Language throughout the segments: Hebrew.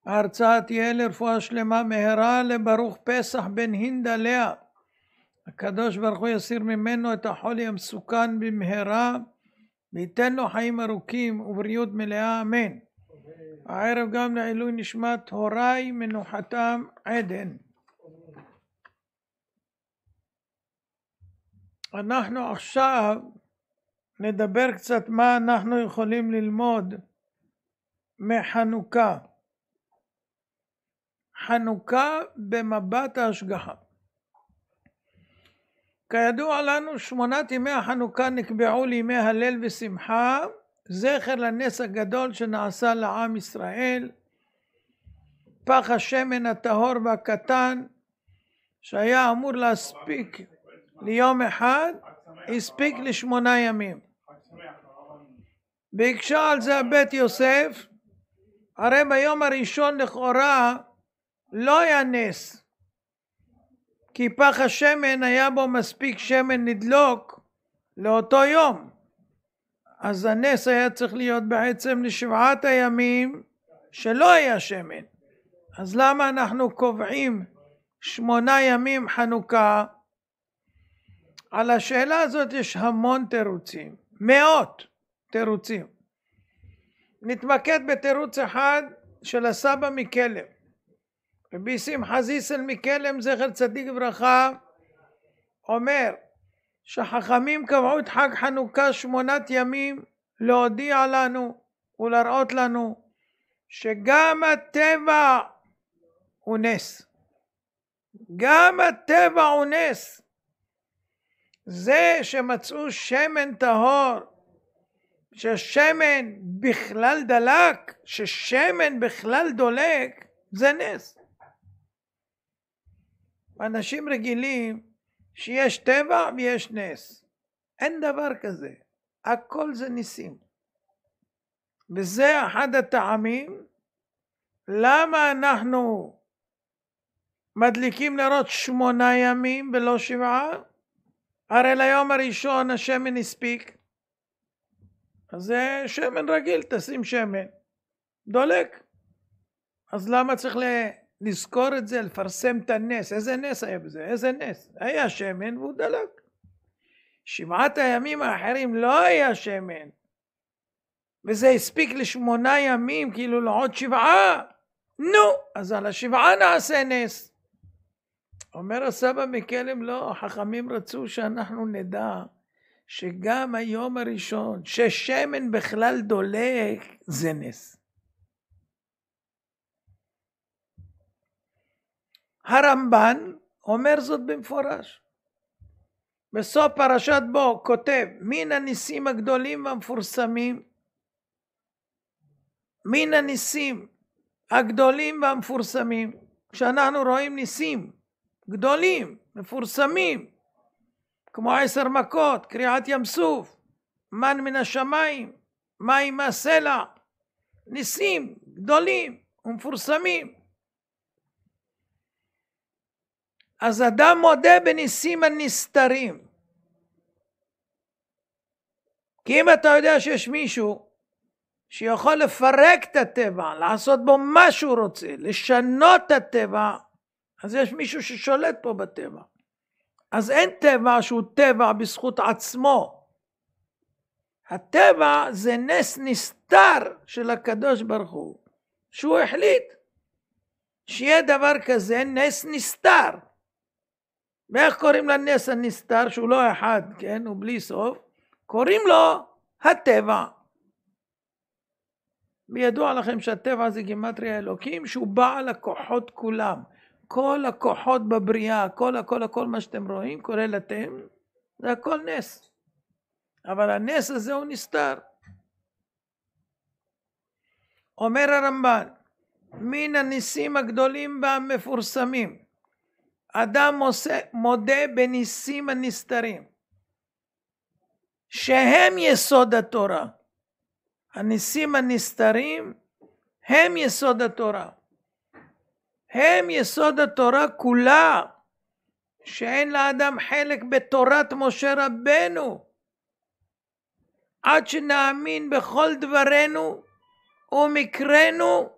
ההרצאה תהיה לרפואה שלמה מהרה לברוך פסח בן הינדה לאה. הקדוש ברוך הוא יסיר ממנו את החולי המסוכן במהרה, וייתן לו חיים ארוכים ובריאות מלאה, אמן. הערב גם לעילוי נשמת הוריי מנוחתם עדן. אנחנו עכשיו נדבר קצת מה אנחנו יכולים ללמוד מחנוכה. חנוכה במבט ההשגחה. כידוע לנו 8 ימי החנוכה נקבעו לימי הלל ושמחה, זכר לנס הגדול שנעשה לעם ישראל, פח השמן הטהור והקטן שהיה אמור להספיק ליום אחד, הספיק ל8 ימים. ביקשה על זה בית יוסף, הרי ביום הראשון לכאורה לא היה נס, כי פח השמן היה בו מספיק שמן לדלוק לאותו יום. אז הנס היה צריך להיות בעצם ל7 הימים שלא היה שמן. אז למה אנחנו קובעים 8 ימים חנוכה? על השאלה הזאת יש המון תירוצים, מאות תירוצים. נתמקד בתירוץ אחד של הסבא מקלם. רבי שמחה זיסל מקלם זכר צדיק ברכה אומר שחכמים קבעו את חג חנוכה 8 ימים להודיע לנו ולהראות לנו שגם הטבע הוא נס. גם הטבע הוא נס. זה שמצאו שמן טהור, ששמן בכלל דלק, ששמן בכלל דולק, זה נס. אנשים רגילים שיש טבע ויש נס. אין דבר כזה. הכל זה ניסים. וזה אחד הטעמים למה אנחנו מדליקים נרות 8 ימים ולא 7. הרי ליום הראשון השמן הספיק. אז זה שמן רגיל, תשים שמן. דולק. אז למה צריך לזכור את זה, לפרסם את הנס? איזה נס היה בזה? איזה נס? היה שמן והוא דלק. 7 הימים האחרים לא היה שמן. וזה הספיק ל8 ימים, כאילו לעוד 7. נו, אז על 7 נעשה נס. אומר הסבא מקלם, לא, החכמים רצו שאנחנו נדע שגם היום הראשון ששמן בכלל דולק זה נס. הרמב"ן אומר זאת במפורש. בסוף פרשת בו כותב, מן הניסים הגדולים והמפורסמים, מן הניסים הגדולים והמפורסמים, כשאנחנו רואים ניסים גדולים, מפורסמים, כמו 10 מכות, קריעת ים סוף, מן מן השמיים, מים מהסלע, ניסים גדולים ומפורסמים. אז אדם מודה בניסים הנסתרים. כי אם אתה יודע שיש מישהו שיכול לפרק את הטבע, לעשות בו מה שהוא רוצה, לשנות את הטבע, אז יש מישהו ששולט פה בטבע. אז אין טבע שהוא טבע בזכות עצמו. הטבע זה נס נסתר של הקדוש ברוך הוא, שהוא החליט שיהיה דבר כזה, נס נסתר. ואיך קוראים לנס הנסתר, שהוא לא אחד, כן, הוא בלי סוף? קוראים לו הטבע. וידוע לכם שהטבע זה גימטריה אלוקים, שהוא בעל הכוחות כולם. כל הכוחות בבריאה, כל מה שאתם רואים, כולל אתם, זה הכל נס. אבל הנס הזה הוא נסתר. אומר הרמב"ן, מן הניסים הגדולים והמפורסמים, אדם מודה בניסים הנסתרים, שהם יסוד התורה. הניסים הנסתרים הם יסוד התורה. הם יסוד התורה כולה, שאין לאדם חלק בתורת משה רבנו, עד שנאמין בכל דברנו ומקרנו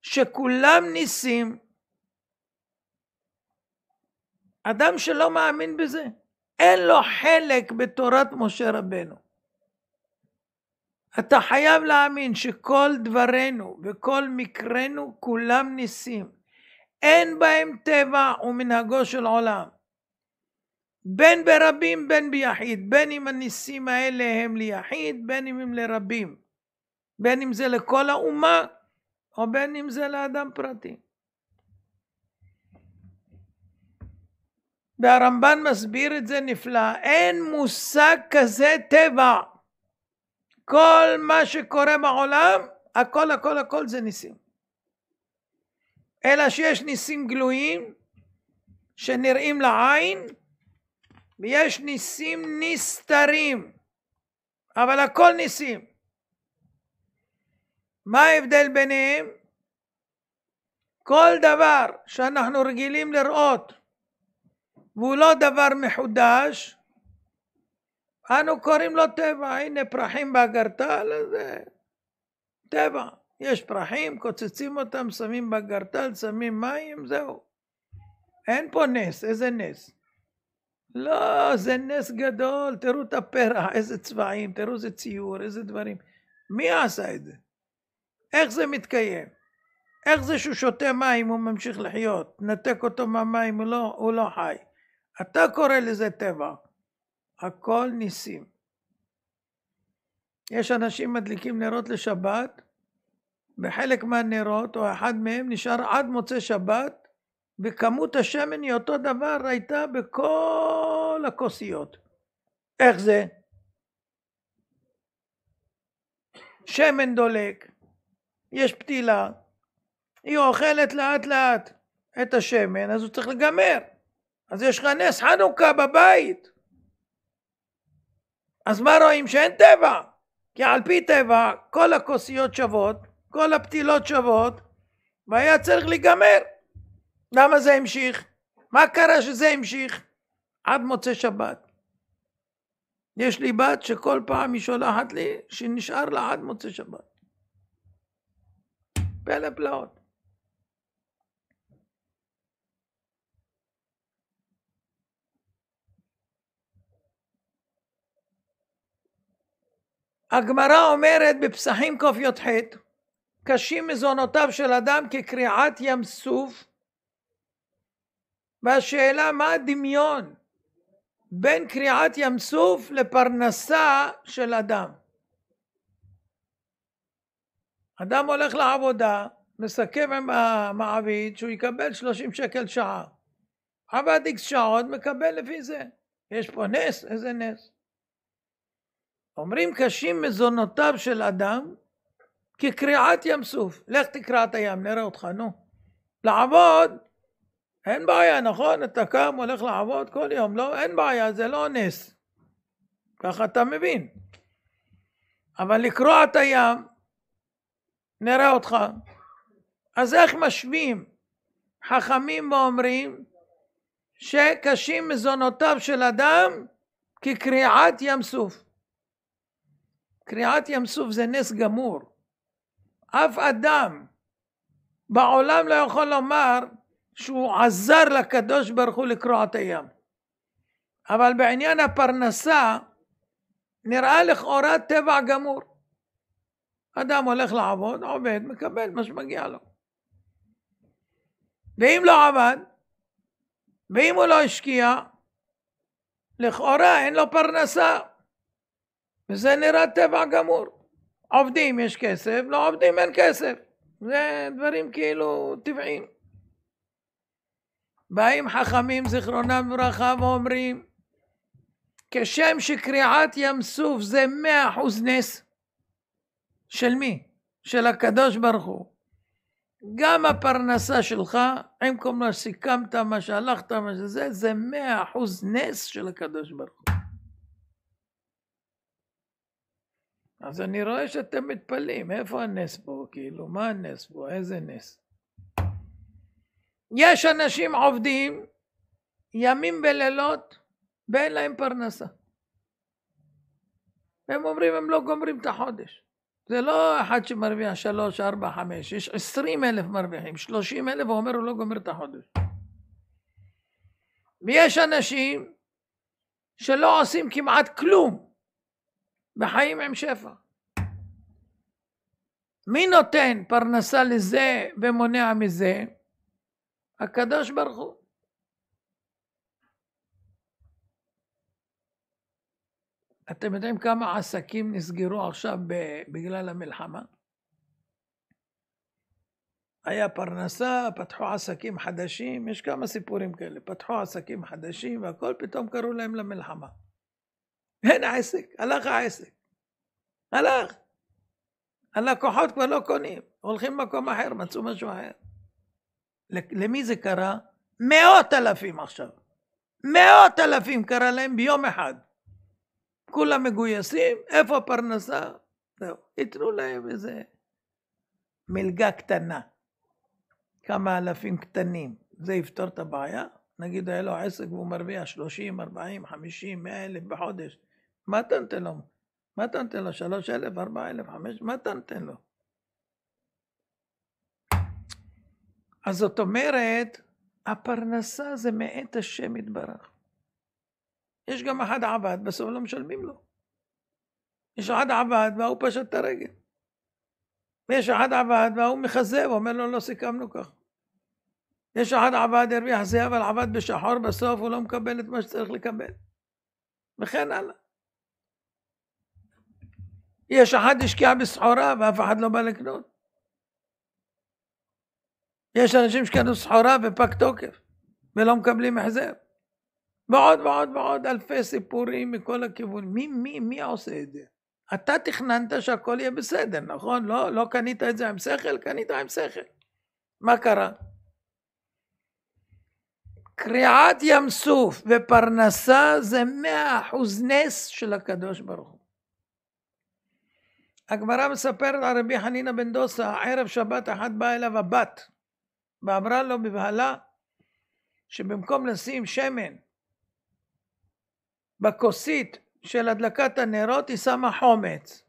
שכולם ניסים, אדם שלא מאמין בזה, אין לו חלק בתורת משה רבנו. אתה חייב להאמין שכל דברנו וכל מקרנו כולם ניסים. אין בהם טבע ומנהגו של עולם. בין ברבים בין ביחיד. בין אם הניסים האלה הם ליחיד, בין אם הם לרבים. בין אם זה לכל האומה, או בין אם זה לאדם פרטי. והרמב"ן מסביר את זה נפלא. אין מושג כזה טבע. כל מה שקורה בעולם, הכל זה ניסים. אלא שיש ניסים גלויים שנראים לעין, ויש ניסים נסתרים, אבל הכל ניסים. מה ההבדל ביניהם? כל דבר שאנחנו רגילים לראות, והוא לא דבר מחודש, אנו קוראים לו טבע. הנה פרחים באגרטל, זה טבע. יש פרחים, קוצצים אותם, שמים באגרטל, שמים מים, זהו. אין פה נס. איזה נס? לא, זה נס גדול. תראו את הפרח, איזה צבעים, תראו איזה ציור, איזה דברים. מי עשה את זה? איך זה מתקיים? איך זה שהוא שותה מים, הוא ממשיך לחיות? נתק אותו מהמים, הוא לא חי. אתה קורא לזה טבע. הכל ניסים. יש אנשים מדליקים נרות לשבת, בחלק מהנרות או אחד מהם נשאר עד מוצא שבת, וכמות השמן היא אותו דבר הייתה בכל הכוסיות. איך זה? שמן דולק, יש פתילה, היא אוכלת לאט לאט את השמן, אז הוא צריך לגמר. אז יש לך נס חנוכה בבית. אז מה רואים? שאין טבע. כי על פי טבע כל הכוסיות שוות, כל הפתילות שוות, והיה צריך להיגמר. למה זה המשיך? מה קרה שזה המשיך? עד מוצא שבת. יש לי בת שכל פעם היא שולחת לי שנשאר לה עד מוצא שבת. פלא פלאות. הגמרא אומרת בפסחים ק"ח, קשים מזונותיו של אדם כקריעת ים סוף, והשאלה מה הדמיון בין קריעת ים סוף לפרנסה של אדם. אדם הולך לעבודה, מסכם עם המעביד שהוא יקבל 30 שקל שעה. עבד X שעות, מקבל לפי זה. יש פה נס, איזה נס? אומרים קשים מזונותיו של אדם כקריעת ים סוף. לך תקרא את הים, נראה אותך, נו. לעבוד, אין בעיה, נכון? אתה קם, הולך לעבוד כל יום, לא, אין בעיה, זה לא נס. ככה אתה מבין. אבל לקרוע את הים, נראה אותך. אז איך משווים? חכמים ואומרים שקשים מזונותיו של אדם כקריעת ים סוף. קריעת ים סוף זה נס גמור. אף אדם בעולם לא יכול לומר שהוא עזר לקדוש ברוך הוא לקרוע את הים. אבל בעניין הפרנסה נראה לכאורה טבע גמור. אדם הולך לעבוד, עובד, מקבל מה שמגיע לו. ואם לא עבד, ואם הוא לא השקיע, לכאורה אין לו פרנסה. וזה נראה טבע גמור. עובדים יש כסף, לא עובדים אין כסף. זה דברים כאילו טבעיים. באים חכמים זיכרונם לברכה ואומרים, כשם שקריעת ים סוף זה 100% נס. של מי? של הקדוש ברוך הוא. גם הפרנסה שלך, עם כל מה סיכמת, מה שהלכת, מה שזה, זה 100% נס של הקדוש ברוך הוא. אז אני רואה שאתם מתפלאים, איפה הנס פה? כאילו, מה הנס פה? איזה נס? יש אנשים עובדים ימים ולילות ואין להם פרנסה. הם אומרים, הם לא גומרים את החודש. זה לא אחד שמרוויח 3, 4, 5, יש 20,000 מרוויחים, 30,000 ואומר הוא לא גומר את החודש. ויש אנשים שלא עושים כמעט כלום, בחיים עם שפע. מי נותן פרנסה לזה ומונע מזה? הקדוש ברוך הוא. אתם יודעים כמה עסקים נסגרו עכשיו בגלל המלחמה? היה פרנסה, פתחו עסקים חדשים, יש כמה סיפורים כאלה, פתחו עסקים חדשים והכל פתאום קראו להם למלחמה. אין עסק, הלך העסק. הלך. הלקוחות כבר לא קונים, הולכים במקום אחר, מצאו משהו אחר. למי זה קרה? 100,000 עכשיו. 100,000 קרה להם ביום אחד. כולם מגויסים, איפה הפרנסה? זהו, יתנו להם איזה מלגה קטנה. כמה אלפים קטנים. זה יפתור את הבעיה? נגיד היה לו עסק והוא מרוויח 30, 40, 50, 100,000 בחודש. מה אתה נותן לו? מה אתה נותן לו? 3,000, 4,000, 5,000? מה אתה נותן לו? אז זאת אומרת, הפרנסה זה מאת השם יתברך. יש גם אחד עבד, בסוף לא משלמים לו. יש אחד עבד והוא פשט את הרגל. ויש אחד עבד והוא מחזה ואומר לו לא סיכמנו כך. יש אחד עבד הרוויח זה אבל עבד בשחור בסוף הוא לא מקבל את מה שצריך לקבל. וכן הלאה. יש אחד השקיע בסחורה ואף אחד לא בא לקנות. יש אנשים שקנו סחורה ופג תוקף ולא מקבלים החזר. ועוד ועוד ועוד אלפי סיפורים מכל הכיוון. מי עושה את זה? אתה תכננת שהכל יהיה בסדר, נכון? לא קנית את זה עם שכל, קנית עם שכל. מה קרה? קריעת ים סוף ופרנסה זה 100% נס של הקדוש ברוך הוא. הגמרא מספרת על רבי חנינא בן דוסא, ערב שבת אחת באה אליו הבת, ואמרה לו בבהלה, שבמקום לשים שמן בכוסית של הדלקת הנרות, היא שמה חומץ.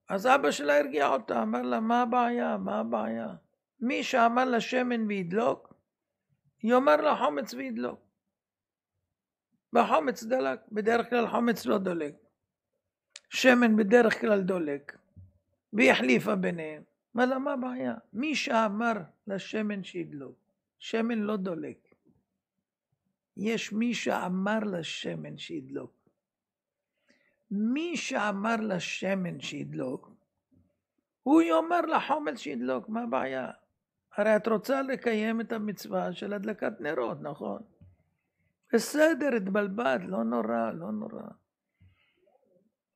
אז אבא שלה הרגיע אותה, אמר לה, מה הבעיה? מה הבעיה? מי שאמר לה שמן וידלוק, יאמר לה חומץ וידלוק. והחומץ דלק, בדרך כלל חומץ לא דולק. שמן בדרך כלל דולק. והיא החליפה ביניהם. אמר לה, מה הבעיה? מי שאמר לשמן שידלוק, שמן לא דולק. יש מי שאמר לשמן שידלוק. מי שאמר לשמן שידלוק, הוא יאמר לחומץ שידלוק, מה הבעיה? הרי את רוצה לקיים את המצווה של הדלקת נרות, נכון? בסדר, התבלבלת, לא נורא, לא נורא.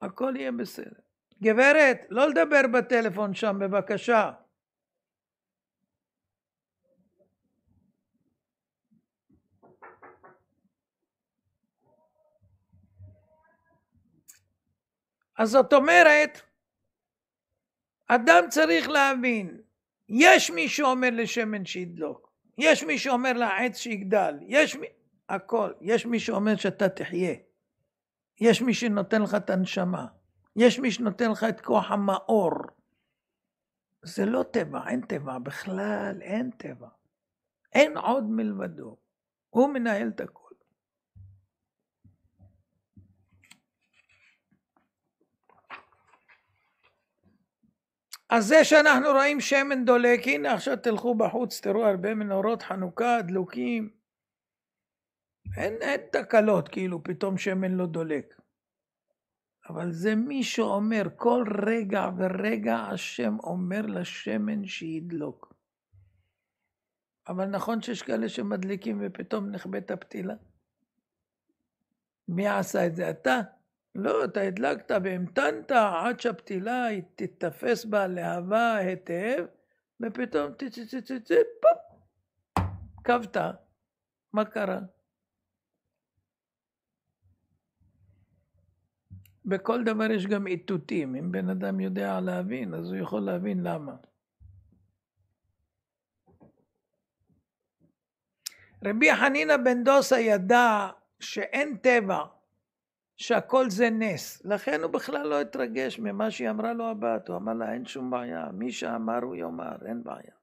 הכל יהיה בסדר. גברת, לא לדבר בטלפון שם, בבקשה. אז זאת אומרת, אדם צריך להבין, יש מי שאומר לשמן שידלוק, יש מי שאומר לעץ שיגדל, הכל, יש מי שאומר שאתה תחיה, יש מי שנותן לך את הנשמה, יש מי שנותן לך את כוח המאור. זה לא טבע, אין טבע, בכלל אין טבע. אין עוד מלבדו, הוא מנהל את הכל. אז זה שאנחנו רואים שמן דולק, הנה עכשיו תלכו בחוץ, תראו הרבה מנורות חנוכה, דלוקים. אין תקלות, כאילו פתאום שמן לא דולק. אבל זה מי שאומר, כל רגע ורגע השם אומר לשמן שידלוק. אבל נכון שיש כאלה שמדליקים ופתאום נחבאת הפתילה. מי עשה את זה? אתה? לא, אתה הדלקת והמתנת עד שהפתילה תתפס בה להבה היטב, ופתאום פופ, קבת. מה קרה? בכל דבר יש גם איתותים. אם בן אדם יודע להבין, אז הוא יכול להבין למה. רבי חנינא בן דוסא ידע שאין טבע שהכל זה נס. לכן הוא בכלל לא התרגש ממה שהיא אמרה לו הבת. הוא אמר לה, אין שום בעיה. מי שאמר הוא יאמר, אין בעיה.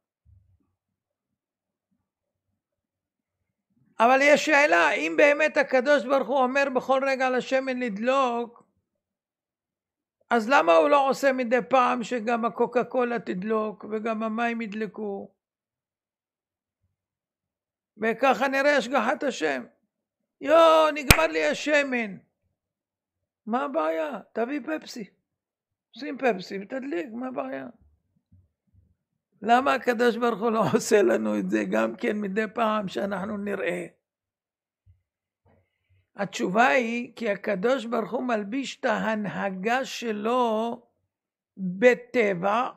אבל יש שאלה, אם באמת הקדוש ברוך הוא אומר בכל רגע לשמן לדלוק, אז למה הוא לא עושה מדי פעם שגם הקוקה קולה תדלוק וגם המים ידלקו? וככה נראה השגחת השם. נגמר לי השמן. מה הבעיה? תביא פפסי. שים פפסי ותדליק, מה הבעיה? למה הקדוש ברוך הוא לא עושה לנו את זה גם כן מדי פעם שאנחנו נראה? התשובה היא כי הקדוש ברוך הוא מלביש את ההנהגה שלו בטבע,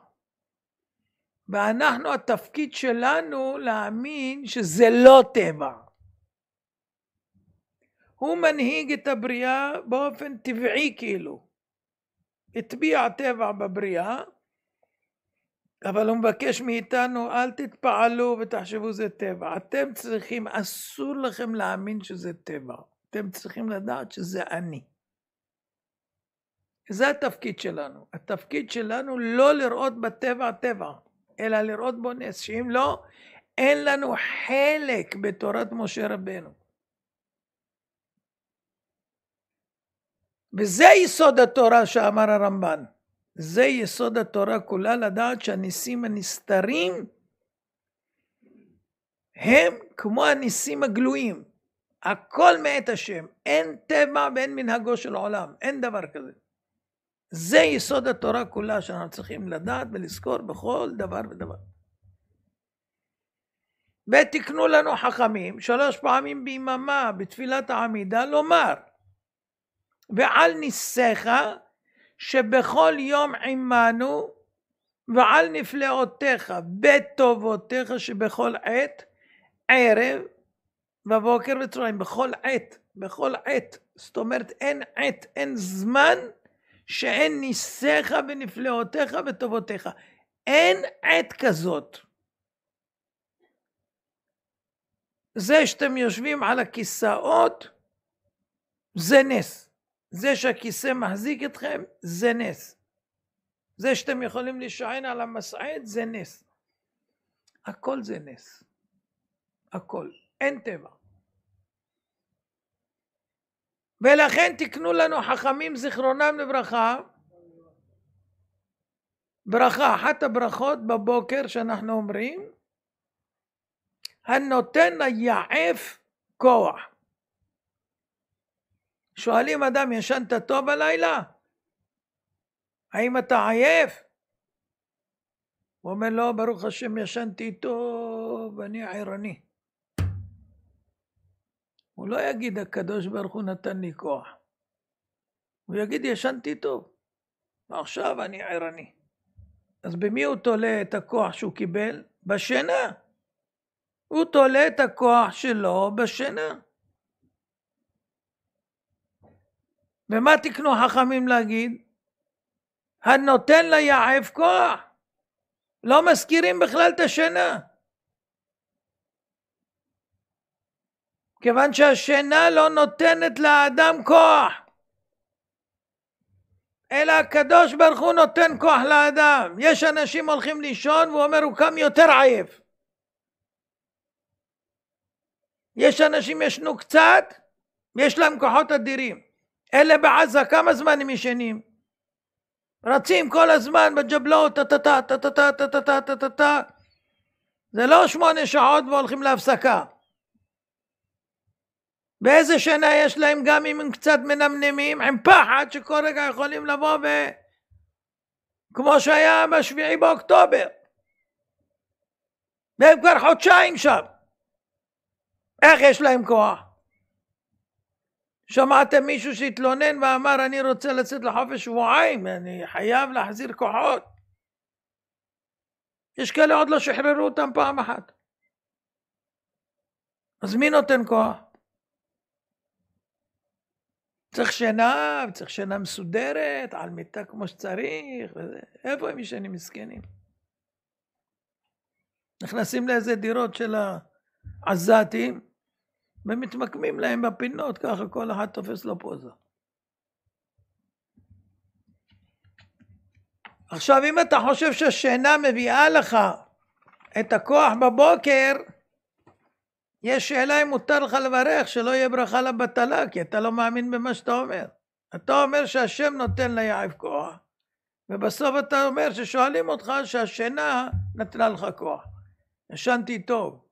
ואנחנו התפקיד שלנו להאמין שזה לא טבע. הוא מנהיג את הבריאה באופן טבעי כאילו. הטביע טבע בבריאה, אבל הוא מבקש מאיתנו, אל תתפעלו ותחשבו זה טבע. אתם צריכים, אסור לכם להאמין שזה טבע. אתם צריכים לדעת שזה אני. זה התפקיד שלנו. התפקיד שלנו לא לראות בטבע טבע, אלא לראות בו נס. שאם לא, אין לנו חלק בתורת משה רבנו. וזה יסוד התורה שאמר הרמב"ן. זה יסוד התורה כולה, לדעת שהניסים הנסתרים הם כמו הניסים הגלויים. הכל מאת השם. אין טבע ואין מנהגו של עולם. אין דבר כזה. זה יסוד התורה כולה שאנחנו צריכים לדעת ולזכור בכל דבר ודבר. ותקנו לנו חכמים 3 פעמים ביממה בתפילת העמידה לומר, ועל ניסיך שבכל יום עמנו, ועל נפלאותיך בטובותיך שבכל עת, ערב ובוקר וצהריים, בכל עת. זאת אומרת אין עת, אין זמן שאין ניסיך ונפלאותיך וטובותיך. אין עת כזאת. זה שאתם יושבים על הכיסאות זה נס. זה שהכיסא מחזיק אתכם זה נס. זה שאתם יכולים להישען על המסעד זה נס. הכל זה נס. הכל. אין טבע. ולכן תקנו לנו חכמים זיכרונם לברכה. ברכה, אחת הברכות בבוקר שאנחנו אומרים, הנותן ליעף כוח. שואלים אדם, ישנת טוב הלילה? האם אתה עייף? הוא אומר לו, ברוך השם ישנתי טוב, אני ערני. הוא לא יגיד הקדוש ברוך הוא נתן לי כוח. הוא יגיד ישנתי טוב. ועכשיו אני ערני. אז במי הוא תולה את הכוח שהוא קיבל? בשינה. הוא תולה את הכוח שלו בשינה. ומה תקנו חכמים להגיד? הנותן ליעף כוח. לא מזכירים בכלל את השינה. כיוון שהשינה לא נותנת לאדם כוח. אלא הקדוש ברוך הוא נותן כוח לאדם. יש אנשים הולכים לישון והוא אומר הוא קם יותר עייף. יש אנשים ישנו קצת ויש להם כוחות אדירים. אלה בעזה כמה זמן הם ישנים? רצים כל הזמן בג'בלות, זה לא 8 שעות והולכים להפסקה. באיזה שינה יש להם גם אם הם קצת מנמנמים, עם פחד שכל רגע יכולים לבוא כמו שהיה ב7 באוקטובר. והם כבר חודשיים שם. איך יש להם כוח? שמעתם מישהו שהתלונן ואמר אני רוצה לצאת לחופש שבועיים, אני חייב להחזיר כוחות. יש כאלה עוד לא שחררו אותם פעם אחת. אז מי נותן כוח? צריך שינה, צריך שינה מסודרת, על מיטה כמו שצריך. איפה הם ישנים מסכנים? נכנסים לאיזה דירות של העזתים, ומתמקמים להם בפינות, ככה כל אחד תופס לו פוזה. עכשיו אם אתה חושב שהשינה מביאה לך את הכוח בבוקר, יש שאלה אם מותר לך לברך שלא יהיה ברכה לבטלה, כי אתה לא מאמין במה שאתה אומר. אתה אומר שהשם נותן ליעב כוח, ובסוף אתה אומר ששואלים אותך שהשינה נתנה לך כוח. ישנתי טוב.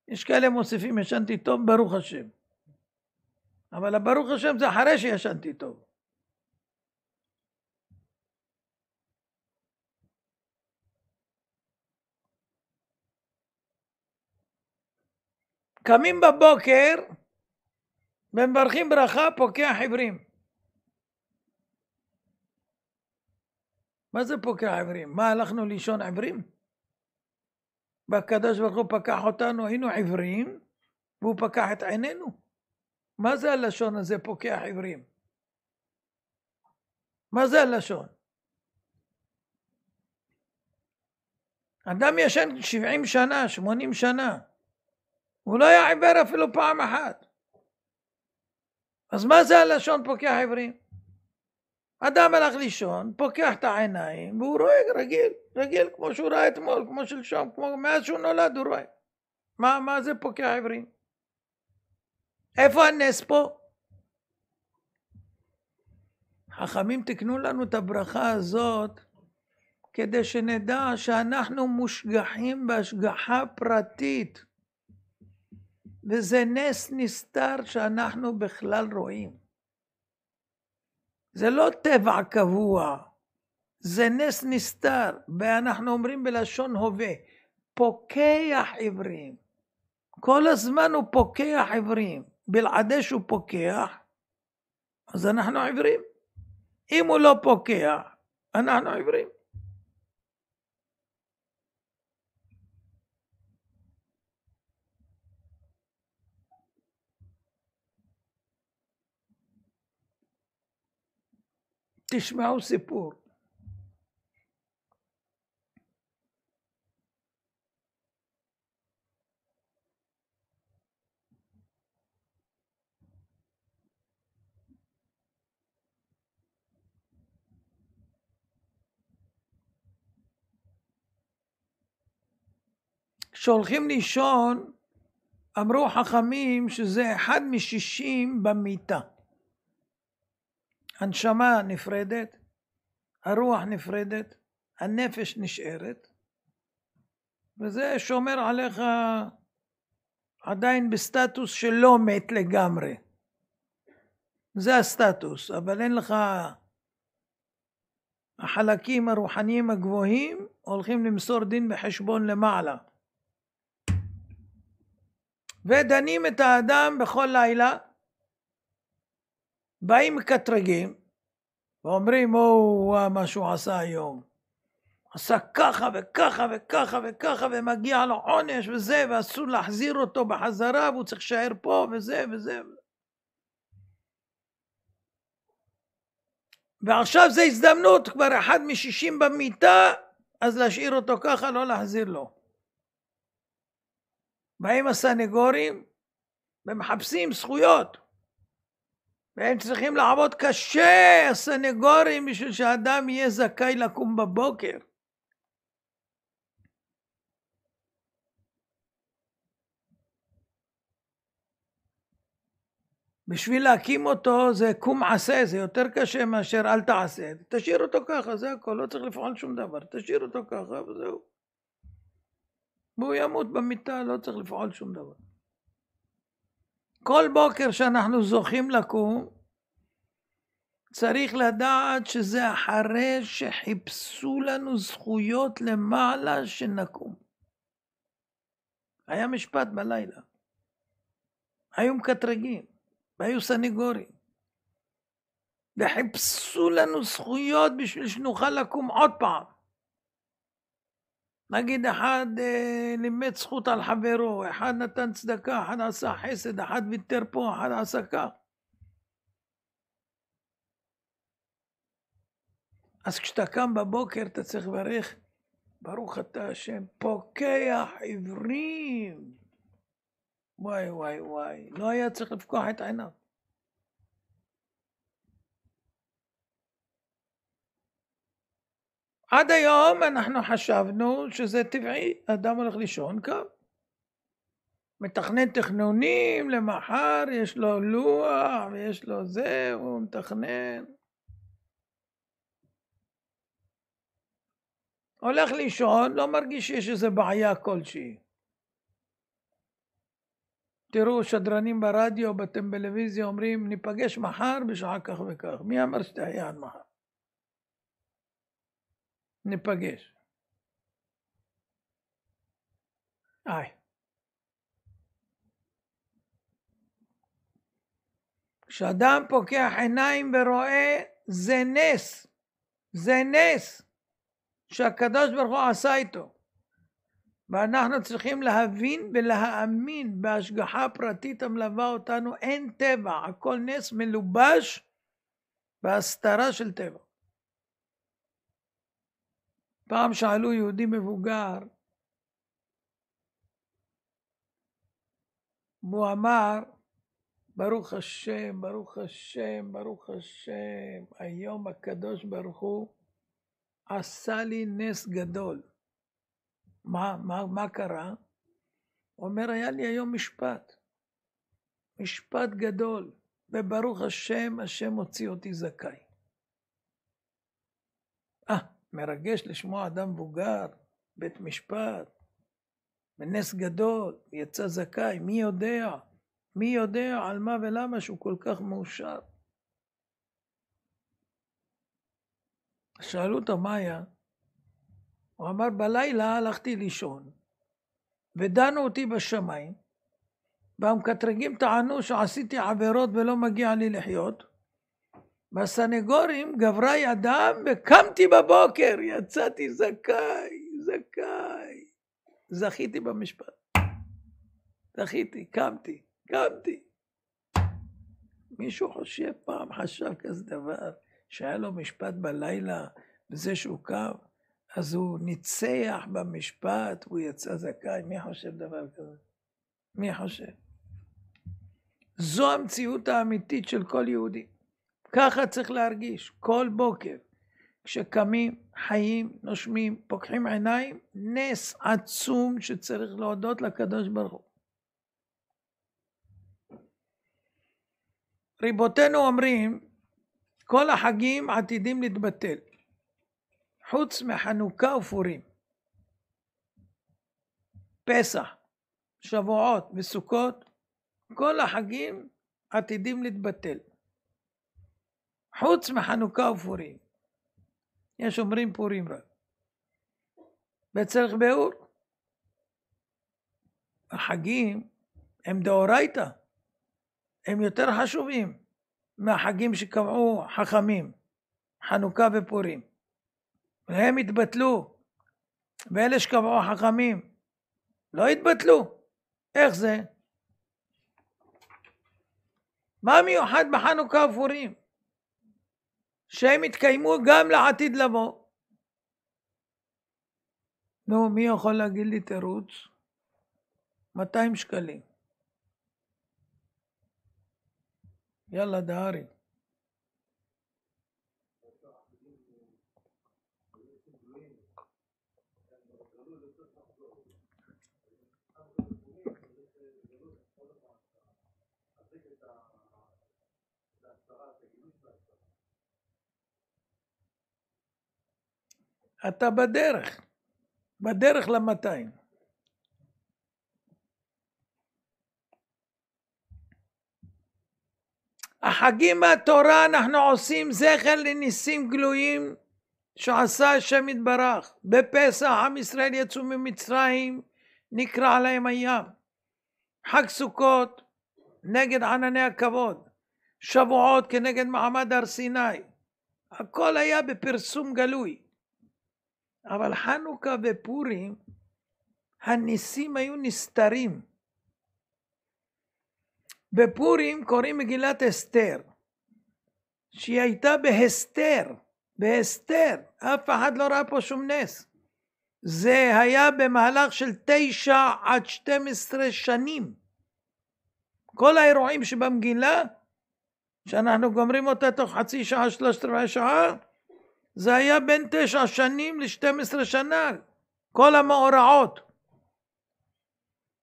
יש כאלה מוסיפים ישנתי טוב ברוך השם. אבל הברוך השם זה אחרי שישנתי טוב. קמים בבוקר ומברכים ברכה פוקח עיוורים. מה זה פוקח עיוורים? מה, הלכנו לישון עיוורים? והקדוש ברוך הוא פקח אותנו, היינו עיוורים, והוא פקח את עינינו. מה זה הלשון הזה פוקח עיוורים? מה זה הלשון? אדם ישן 70 שנה, 80 שנה. הוא לא היה עיוור אפילו פעם אחת. אז מה זה הלשון פוקח עיוורים? אדם הלך לישון, פוקח את העיניים, והוא רואה רגיל, כמו שהוא ראה אתמול, כמו שלשום, כמו מאז שהוא נולד הוא רואה. מה זה פוקח עיוורים? איפה הנס פה? חכמים תקנו לנו את הברכה הזאת, כדי שנדע שאנחנו מושגחים בהשגחה פרטית. וזה נס נסתר שאנחנו בכלל רואים. זה לא טבע קבוע, זה נס נסתר, ואנחנו אומרים בלשון הווה, פוקח עיוורים. כל הזמן הוא פוקח עיוורים, בלעדי שהוא פוקח, אז אנחנו עיוורים. אם הוא לא פוקח, אנחנו עיוורים. תשמעו סיפור. כשהולכים לישון, אמרו חכמים שזה 1 מ-60 במיטה. הנשמה נפרדת, הרוח נפרדת, הנפש נשארת, וזה שומר עליך עדיין בסטטוס שלא מת לגמרי. זה הסטטוס, אבל אין לך, החלקים הרוחניים הגבוהים הולכים למסור דין וחשבון למעלה. ודנים את האדם בכל לילה, באים מקטרגים, ואומרים, מה שהוא עשה היום. עשה ככה וככה וככה וככה, ומגיע לו עונש וזה, ואסור להחזיר אותו בחזרה, והוא צריך להישאר פה וזה וזה. ועכשיו זה הזדמנות, כבר 1 מ-60 במיטה, אז להשאיר אותו ככה, לא להחזיר לו. באים הסנגורים, ומחפשים זכויות. והם צריכים לעבוד קשה, הסנגורים, בשביל שהאדם יהיה זכאי לקום בבוקר. בשביל להקים אותו זה קום עשה, זה יותר קשה מאשר אל תעשה. תשאיר אותו ככה, זה הכל, לא צריך לפעול שום דבר. תשאיר אותו ככה וזהו. והוא ימות במיטה, לא צריך לפעול שום דבר. כל בוקר שאנחנו זוכים לקום, צריך לדעת שזה אחרי שחיפשו לנו זכויות למעלה שנקום. היה משפט בלילה. היו מקטרגים, והיו סניגורים. וחיפשו לנו זכויות בשביל שנוכל לקום עוד פעם. נגיד אחד לימד זכות על חברו, אחד נתן צדקה, אחד עשה חסד, אחד ויתר פה, אחד עשה כך. אז כשאתה קם בבוקר אתה צריך לברך, ברוך אתה השם, פוקח עיוורים. וואי וואי וואי, לא היה צריך לפקוח את עיניו. עד היום אנחנו חשבנו שזה טבעי, אדם הולך לישון קם. מתכנן תכנונים למחר, יש לו לוח ויש לו זה, הוא מתכנן. הולך לישון, לא מרגיש שיש איזו בעיה כלשהי. תראו, שדרנים ברדיו, בטלוויזיה אומרים, ניפגש מחר בשעה כך וכך. מי אמר שתהיה עד מחר? ניפגש. כשאדם פוקח עיניים ורואה, זה נס. זה נס שהקדוש ברוך הוא עשה איתו. ואנחנו צריכים להבין ולהאמין בהשגחה פרטית המלווה אותנו. אין טבע, הכל נס מלובש בהסתרה של טבע. פעם שאלו יהודי מבוגר, והוא אמר, ברוך השם, ברוך השם, ברוך השם, היום הקדוש ברוך הוא עשה לי נס גדול. מה קרה? הוא אומר, היה לי היום משפט גדול, וברוך השם, השם הוציא אותי זכאי. מרגש לשמוע אדם מבוגר, בית משפט, בנס גדול, יצא זכאי, מי יודע על מה ולמה שהוא כל כך מאושר. שאלו אותו מה היה? הוא אמר, בלילה הלכתי לישון, ודנו אותי בשמיים, והמקטרגים טענו שעשיתי עבירות ולא מגיע לי לחיות, והסנגורים גברה ידם וקמתי בבוקר, יצאתי זכאי, זכיתי במשפט. קמתי. מישהו חשב כזה דבר, שהיה לו משפט בלילה, בזה שהוא קם, אז הוא ניצח במשפט, הוא יצא זכאי. מי חושב דבר כזה? מי חושב? זו המציאות האמיתית של כל יהודי. ככה צריך להרגיש כל בוקר. כשקמים, חיים, נושמים, פוקחים עיניים, נס עצום שצריך להודות לקדוש ברוך הוא. ריבותינו אומרים, כל החגים עתידים להתבטל, חוץ מחנוכה ופורים. פסח, שבועות וסוכות, כל החגים עתידים להתבטל, חוץ מחנוכה ופורים. יש אומרים פורים רק. וצריך ביאור. החגים הם דאורייתא, הם יותר חשובים מהחגים שקבעו חכמים, חנוכה ופורים. והם התבטלו, ואלה שקבעו חכמים לא התבטלו. איך זה? מה מיוחד בחנוכה ופורים? שהם התקיימו גם לעתיד לבוא. נו, מי יכול להגיד לי תירוץ? 200 שקלים. יאללה דהרי. אתה בדרך ל-200. החגים מהתורה אנחנו עושים זכר לניסים גלויים שעשה השם יתברך. בפסח עם ישראל יצאו ממצרים, נקרא להם הים. חג סוכות נגד ענני הכבוד, שבועות כנגד מעמד הר סיני. הכל היה בפרסום גלוי. אבל חנוכה ופורים, הניסים היו נסתרים. בפורים קוראים מגילת אסתר, שהיא הייתה בהסתר, אף אחד לא ראה פה שום נס. זה היה במהלך של 9 עד 12 שנים. כל האירועים שבמגילה, שאנחנו גומרים אותה תוך חצי שעה, 3/4 שעה, זה היה בין 9 שנים ל-12 שנה, כל המאורעות.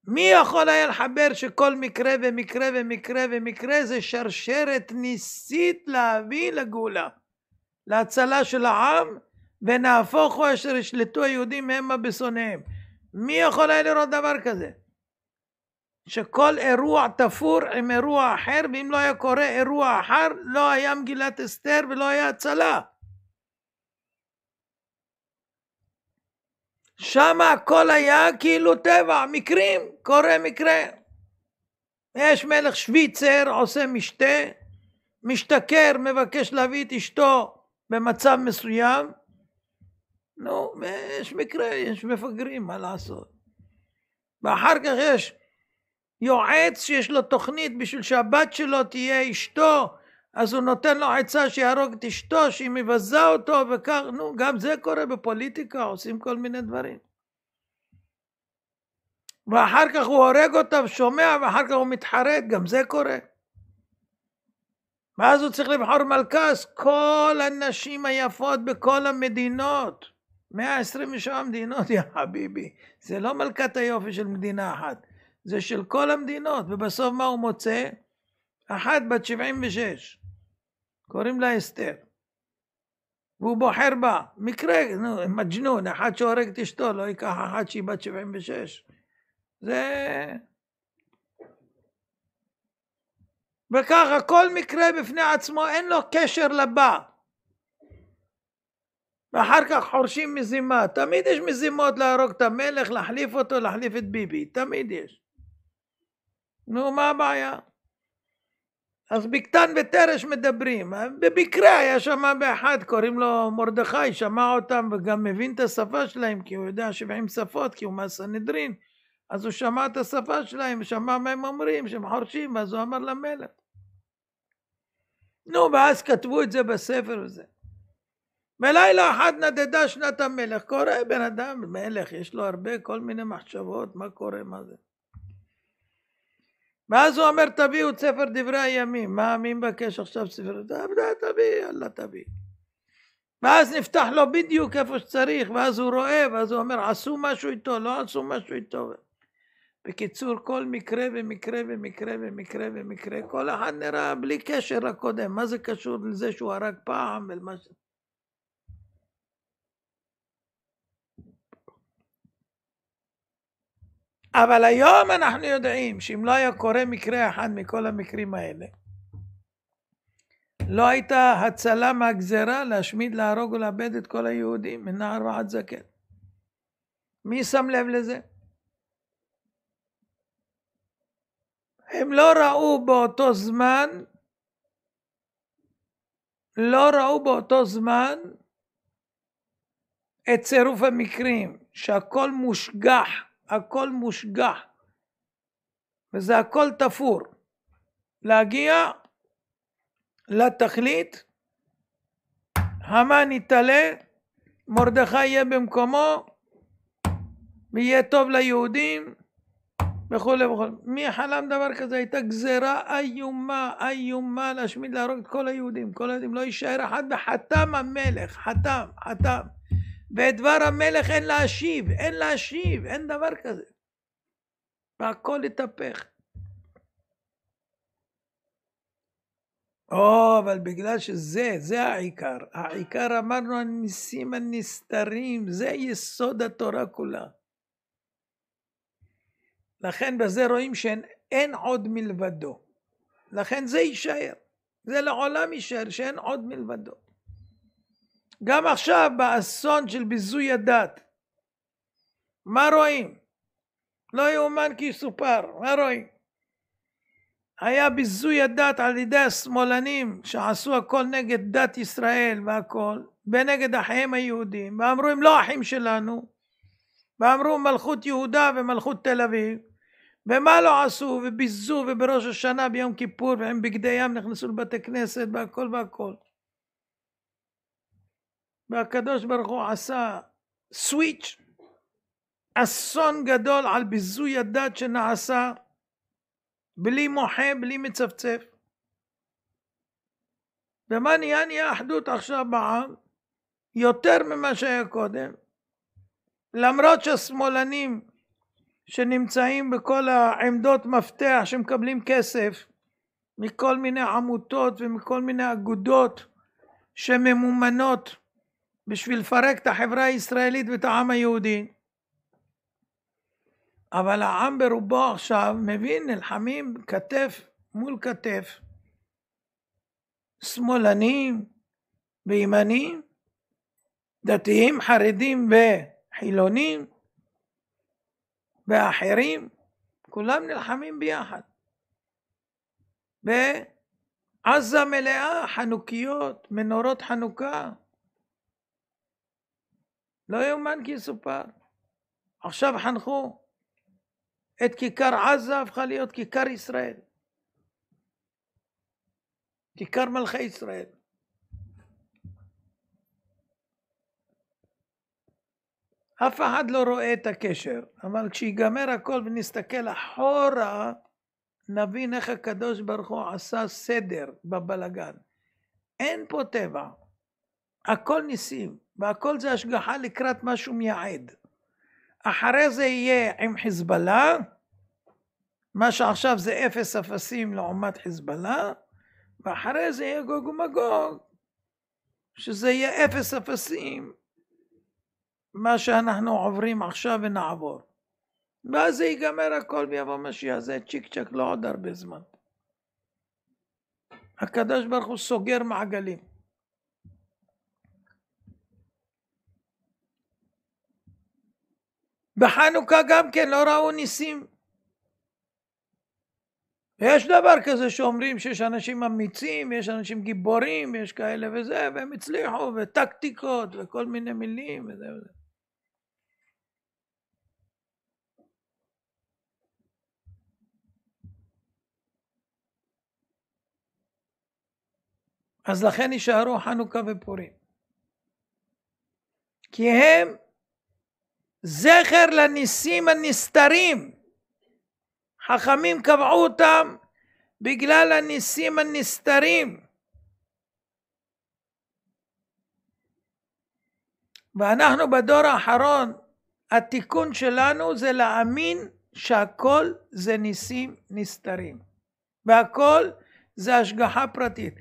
מי יכול היה לחבר שכל מקרה ומקרה ומקרה ומקרה זה שרשרת ניסית להביא לגאולה, להצלה של העם, ונהפוכו אשר ישלטו היהודים המה בשונאיהם. מי יכול היה לראות דבר כזה? שכל אירוע תפור עם אירוע אחר, ואם לא היה קורה אירוע אחר, לא היה מגילת אסתר ולא היה הצלה. שם הכל היה כאילו טבע, מקרים, קורה מקרה. יש מלך שוויצר, עושה משתה, משתכר, מבקש להביא את אשתו במצב מסוים. נו, יש מקרה, יש מפגרים, מה לעשות? ואחר כך יש יועץ שיש לו תוכנית בשביל שהבת שלו תהיה אשתו, אז הוא נותן לו עצה שיהרוג את אשתו, שהיא מבזה אותו וכך, נו, גם זה קורה בפוליטיקה, עושים כל מיני דברים. ואחר כך הוא הורג אותה ושומע, ואחר כך הוא מתחרט, גם זה קורה. ואז הוא צריך לבחור מלכה, אז כל הנשים היפות בכל המדינות, 127 מדינות, יא חביבי, זה לא מלכת היופי של מדינה אחת, זה של כל המדינות, ובסוף מה הוא מוצא? אחת בת 76, קוראים לה אסתר, והוא בוחר בה, מקרה, מג'נון, אחד שהורג את אשתו, לא ייקח אחת שהיא בת 76, זה... וככה כל מקרה בפני עצמו אין לו קשר לבא. ואחר כך חורשים מזימה, תמיד יש מזימות להרוג את המלך, להחליף אותו, להחליף את ביבי, תמיד יש. נו, מה הבעיה? אז בקטן ותרש מדברים, במקרה היה שמע באחד, קוראים לו מרדכי, שמע אותם וגם מבין את השפה שלהם, כי הוא יודע 70 שפות, כי הוא מהסנהדרין, אז הוא שמע את השפה שלהם, ושמע מה הם אומרים, שהם חורשים, אז הוא אמר למלך. נו, ואז כתבו את זה בספר הזה. בלילה אחד נדדה שנת המלך, קורא בן אדם, מלך, יש לו הרבה כל מיני מחשבות, מה קורה, מה זה. ואז הוא אומר, תביאו את ספר דברי הימים, מה, מי מבקש עכשיו ספר? תביא, יאללה תביא. ואז נפתח לו בדיוק איפה שצריך, ואז הוא רואה, ואז הוא אומר, עשו משהו איתו, לא עשו משהו איתו. בקיצור, כל מקרה ומקרה ומקרה ומקרה ומקרה, כל אחד נראה בלי קשר לקודם, מה זה קשור לזה שהוא הרג פעם ולמה ש... אבל היום אנחנו יודעים שאם לא היה קורה מקרה אחד מכל המקרים האלה, לא הייתה הצלה מהגזרה להשמיד, להרוג ולאבד את כל היהודים מנער ועד זקן. מי שם לב לזה? הם לא ראו באותו זמן את צירוף המקרים, שהכל מושגח, הכל מושגח, וזה הכל תפור, להגיע לתכלית, המן יתעלה, מרדכי יהיה במקומו, ויהיה טוב ליהודים, וכו' וכו'. מי חלם דבר כזה? הייתה גזרה איומה להשמיד, להרוג את כל היהודים, כל היהודים, לא יישאר אחד, וחתם המלך, חתם. ואת דבר המלך אין להשיב, אין דבר כזה. והכל יתהפך. אבל בגלל שזה העיקר. העיקר אמרנו הניסים הנסתרים, זה יסוד התורה כולה. לכן בזה רואים שאין עוד מלבדו. לכן זה יישאר. זה לעולם יישאר, שאין עוד מלבדו. גם עכשיו באסון של ביזוי הדת, מה רואים? לא יאומן כי יסופר, מה רואים? היה ביזוי הדת על ידי השמאלנים שעשו הכל נגד דת ישראל והכל, ונגד אחיהם היהודים, ואמרו הם לא אחים שלנו, ואמרו מלכות יהודה ומלכות תל אביב, ומה לא עשו, וביזו, ובראש השנה ביום כיפור, והם בגדי ים נכנסו לבתי כנסת והכל. והקדוש ברוך הוא עשה סוויץ', אסון גדול על ביזוי הדת שנעשה, בלי מוחה, בלי מצפצף. ומה נהיה אחדות עכשיו בעם? יותר ממה שהיה קודם, למרות שהשמאלנים שנמצאים בכל העמדות מפתח שמקבלים כסף מכל מיני עמותות ומכל מיני אגודות שממומנות בשביל לפרק את החברה הישראלית ואת העם היהודי, אבל העם ברובו עכשיו מבין, נלחמים כתף מול כתף, שמאלנים וימנים, דתיים, חרדים וחילונים ואחרים, כולם נלחמים ביחד. בעזה מלאה חנוכיות, מנורות חנוכה, לא יאומן כי יסופר. עכשיו חנכו את כיכר עזה, הפכה להיות כיכר ישראל, כיכר מלכי ישראל. אף אחד לא רואה את הקשר, אבל כשיגמר הכל ונסתכל אחורה, נבין איך הקדוש ברוך הוא עשה סדר בבלגן. אין פה טבע, הכל ניסים, והכל זה השגחה לקראת משהו מייעד. אחרי זה יהיה עם חיזבאללה, מה שעכשיו זה 0 אפסים לעומת חיזבאללה, ואחרי זה יהיה גוג ומגוג, שזה יהיה 0 אפסים, מה שאנחנו עוברים עכשיו ונעבור. ואז זה ייגמר הכל ויבוא משיח, זה צ'יק צ'ק, לא עוד הרבה זמן. הקדוש ברוך הוא סוגר מעגלים. בחנוכה גם כן לא ראו ניסים. יש דבר כזה שאומרים שיש אנשים אמיצים, יש אנשים גיבורים, יש כאלה וזה, והם הצליחו, וטקטיקות, וכל מיני מילים, וזה וזה. אז לכן יישארו חנוכה ופורים. כי הם זכר לניסים הנסתרים. חכמים קבעו אותם בגלל הניסים הנסתרים. ואנחנו בדור האחרון, התיקון שלנו זה להאמין שהכל זה ניסים נסתרים. והכל זה השגחה פרטית.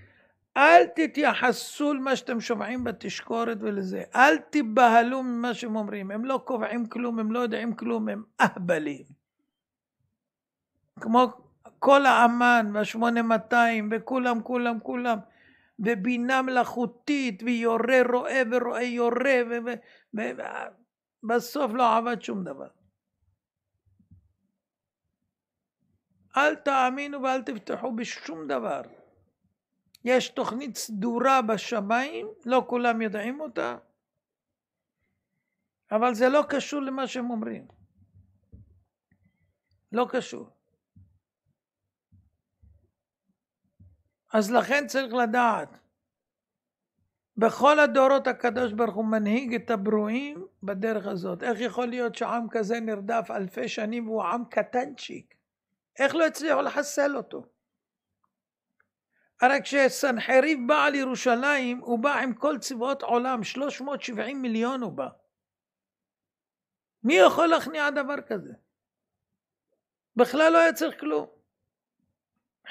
אל תתייחסו למה שאתם שומעים בתשקורת ולזה. אל תיבהלו ממה שהם אומרים. הם לא קובעים כלום, הם לא יודעים כלום, הם אהבלים. כמו כל האמן וה-8200 וכולם, כולם. ובינה מלאכותית ויורה רואה ורואה יורה. בסוף לא עבד שום דבר. אל תאמינו ואל תפתחו בשום דבר. יש תוכנית סדורה בשמיים, לא כולם יודעים אותה, אבל זה לא קשור למה שהם אומרים. לא קשור. אז לכן צריך לדעת, בכל הדורות הקדוש ברוך הוא מנהיג את הברואים בדרך הזאת. איך יכול להיות שעם כזה נרדף אלפי שנים והוא עם קטנצ'יק? איך לא הצליחו לחסל אותו? הרי כשסנחריב בא על ירושלים, הוא בא עם כל צבאות עולם, 370 מיליון הוא בא. מי יכול להכניע דבר כזה? בכלל לא היה צריך כלום.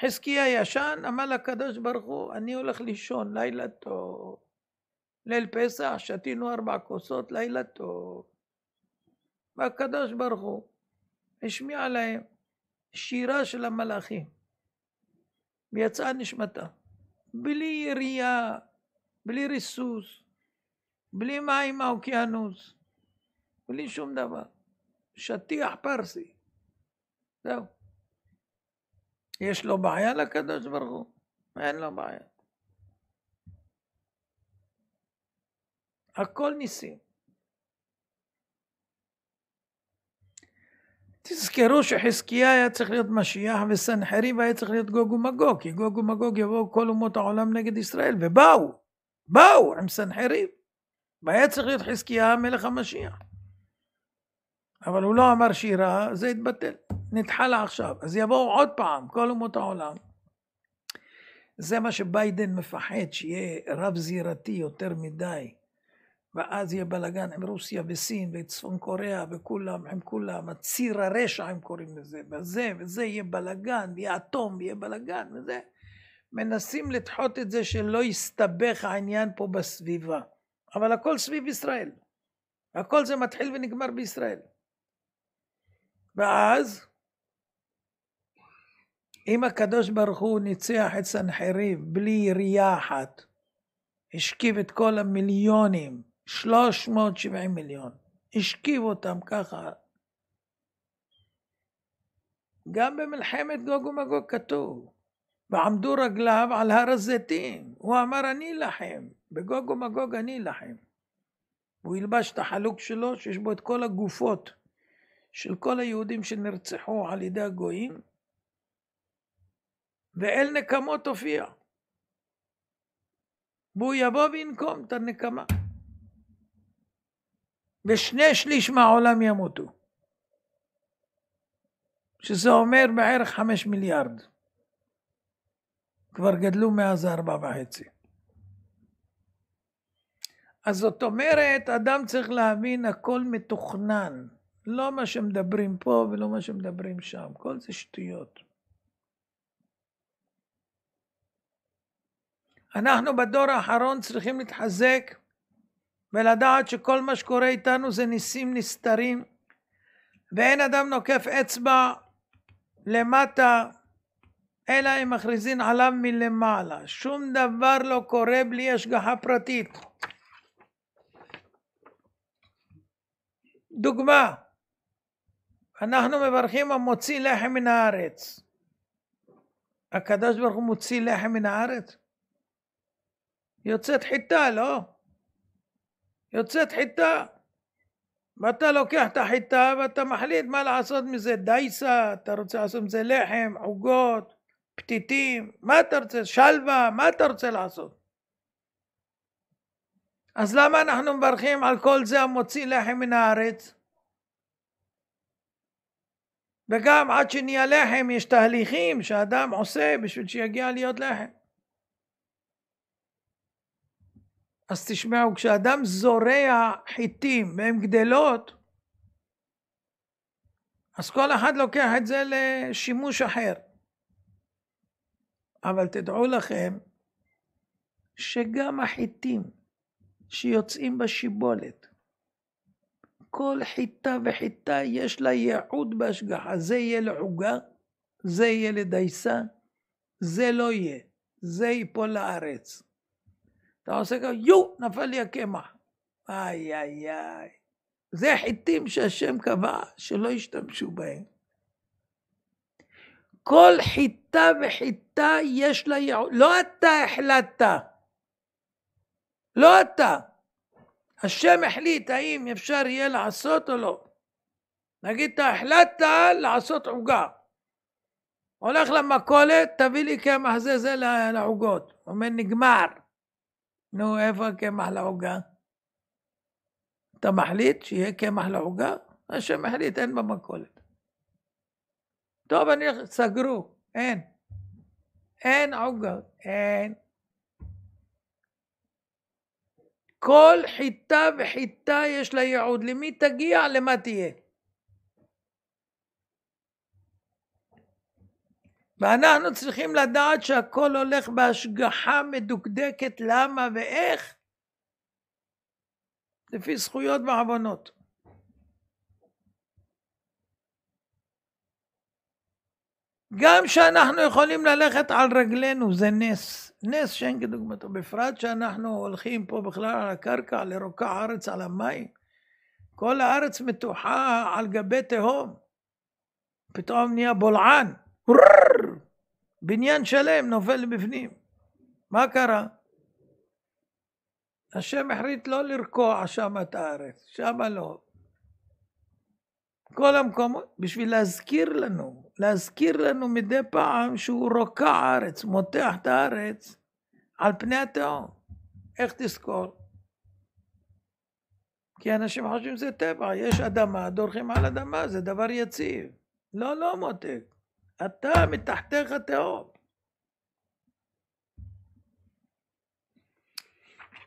חזקיה ישן, אמר לקדוש ברוך הוא, אני הולך לישון, לילה טוב. ליל פסח, שתינו 4 כוסות, לילה טוב. והקדוש ברוך הוא השמיע להם שירה של המלאכים. ויצאה נשמתה. בלי ירייה, בלי ריסוס, בלי מים מהאוקיינוס, בלי שום דבר. שטיח פרסי. זהו. יש לו בעיה לקדוש ברוך הוא? אין לו בעיה. הכל ניסים. תזכרו שחזקיה היה צריך להיות משיח וסנחריב היה צריך להיות גוג ומגוג, כי גוג ומגוג יבואו כל אומות העולם נגד ישראל, ובאו עם סנחריב, והיה צריך להיות חזקיה מלך המשיח. אבל הוא לא אמר שירה, זה התבטל, נדחה לה עכשיו, אז יבואו עוד פעם כל אומות העולם. זה מה שביידן מפחד, שיהיה רב זירתי יותר מדי, ואז יהיה בלגן עם רוסיה וסין וצפון קוריאה וכולם, עם כולם, הציר הרשע הם קוראים לזה, וזה יהיה בלגן, יהיה אטום, יהיה בלגן, וזה. מנסים לדחות את זה שלא יסתבך העניין פה בסביבה. אבל הכל סביב ישראל. הכל זה מתחיל ונגמר בישראל. ואז, אם הקדוש ברוך הוא ניצח את סנחריב בלי ירייה אחת, השכיב את כל המיליונים, 370 מיליון, השכיב אותם ככה. גם במלחמת גוג ומגוג כתוב, ועמדו רגליו על הר הזיתים, הוא אמר אני אלחם, בגוג ומגוג אני אלחם. הוא ילבש את החלוק שלו שיש בו את כל הגופות של כל היהודים שנרצחו על ידי הגויים, ואל נקמות הופיע. והוא יבוא וינקום את הנקמה. ו2/3 מהעולם ימותו. שזה אומר בערך 5 מיליארד. כבר גדלו מאז 4.5. אז זאת אומרת, אדם צריך להבין הכל מתוכנן. לא מה שמדברים פה ולא מה שמדברים שם. כל זה שטויות. אנחנו בדור האחרון צריכים להתחזק ולדעת שכל מה שקורה איתנו זה ניסים נסתרים, ואין אדם נוקף אצבע למטה אלא אם מכריזין עליו מלמעלה. שום דבר לא קורה בלי השגחה פרטית. דוגמה, אנחנו מברכים המוציא לחם מן הארץ. הקדוש ברוך הוא מוציא לחם מן הארץ? יוצאת חיטה, לא? יוצאת חיטה. ואתה לוקח את החיטה ואתה מחליט מה לעשות מזה. דייסה, אתה רוצה לעשות מזה לחם, עוגות, פתיתים, מה אתה רוצה? שלווה, מה אתה רוצה לעשות? אז למה אנחנו מברכים על כל זה המוציא לחם מן הארץ? וגם עד שנהיה לחם יש תהליכים שאדם עושה בשביל שיגיע להיות לחם. אז תשמעו, כשאדם זורע חיטים והן גדלות, אז כל אחד לוקח את זה לשימוש אחר. אבל תדעו לכם שגם החיטים שיוצאים בשיבולת, כל חיטה וחיטה יש לה ייעוד בהשגחה. זה יהיה לעוגה, זה יהיה לדייסה, זה לא יהיה, זה ייפול לארץ. אתה עושה ככה, נפל לי הקמח. איי איי איי. זה חיטים שהשם קבע שלא ישתמשו בהם. כל חיטה וחיטה יש לה ייעוד. לא אתה החלטת. לא אתה. השם החליט האם אפשר יהיה לעשות או לא. נגיד אתה החלטת לעשות עוגה. הולך למכולת, תביא לי קמח זה לעוגות. אומר נגמר. נו, איפה הקמח לעוגה? אתה מחליט שיהיה קמח לעוגה? השם מחליט, אין במכולת. טוב, סגרו, אין. אין עוגה, אין. כל חיטה וחיטה יש לה ייעוד. למי תגיע, למה תהיה. ואנחנו צריכים לדעת שהכל הולך בהשגחה מדוקדקת, למה ואיך? לפי זכויות ועוונות. גם שאנחנו יכולים ללכת על רגלינו, זה נס. נס שאין כדוגמתו. בפרט שאנחנו הולכים פה בכלל על הקרקע, לרוקע הארץ על המים. כל הארץ מתוחה על גבי תהום. פתאום נהיה בולען. בניין שלם נופל בפנים. מה קרה? השם החליט לא לרקוע שם את הארץ. שם לא. כל המקומות, בשביל להזכיר לנו מדי פעם שהוא רוקע הארץ, מותח את הארץ על פני התהום. איך תזכור? כי אנשים חושבים שזה טבע, יש אדמה, דורכים על אדמה, זה דבר יציב. לא מותק. אתה מתחתיך תהום.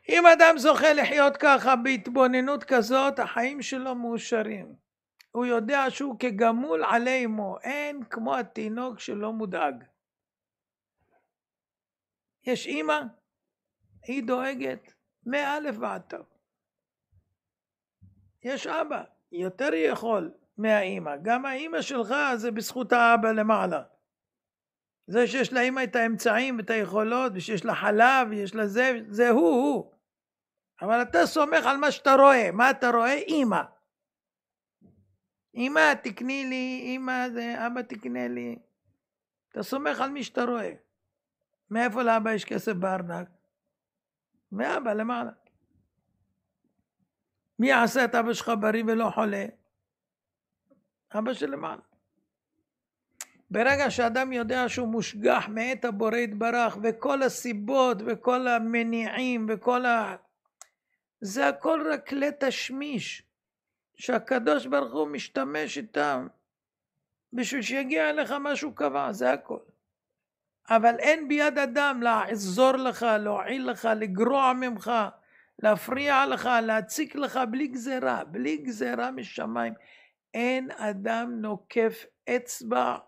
אם אדם זוכה לחיות ככה בהתבוננות כזאת, החיים שלו מאושרים. הוא יודע שהוא כגמול עלי אמו, אין כמו התינוק שלא מודאג. יש אמא, היא דואגת מאלף ועד תו. יש אבא, יותר יכול מהאמא. גם האמא שלך זה בזכות האבא למעלה. זה שיש לאמא את האמצעים ואת היכולות, ושיש לה חלב, ויש לה זה הוא. אבל אתה סומך על מה שאתה רואה. מה אתה רואה? אמא. אמא תקני לי, אמא זה, אבא תקנה לי. אתה סומך על מי שאתה רואה. מאיפה לאבא יש כסף בארנק? מאבא למעלה. מי עשה את אבא שלך בריא ולא חולה? אבא שלמעלה. ברגע שאדם יודע שהוא מושגח מאת הבורא יתברך, וכל הסיבות וכל המניעים זה הכל רק כלי תשמיש שהקדוש ברוך הוא משתמש איתם בשביל שיגיע אליך משהו קבע, זה הכל. אבל אין ביד אדם לעזור לך, להועיל לך, לגרוע ממך, להפריע לך, להציק לך בלי גזרה משמיים. אין אדם נוקף אצבע,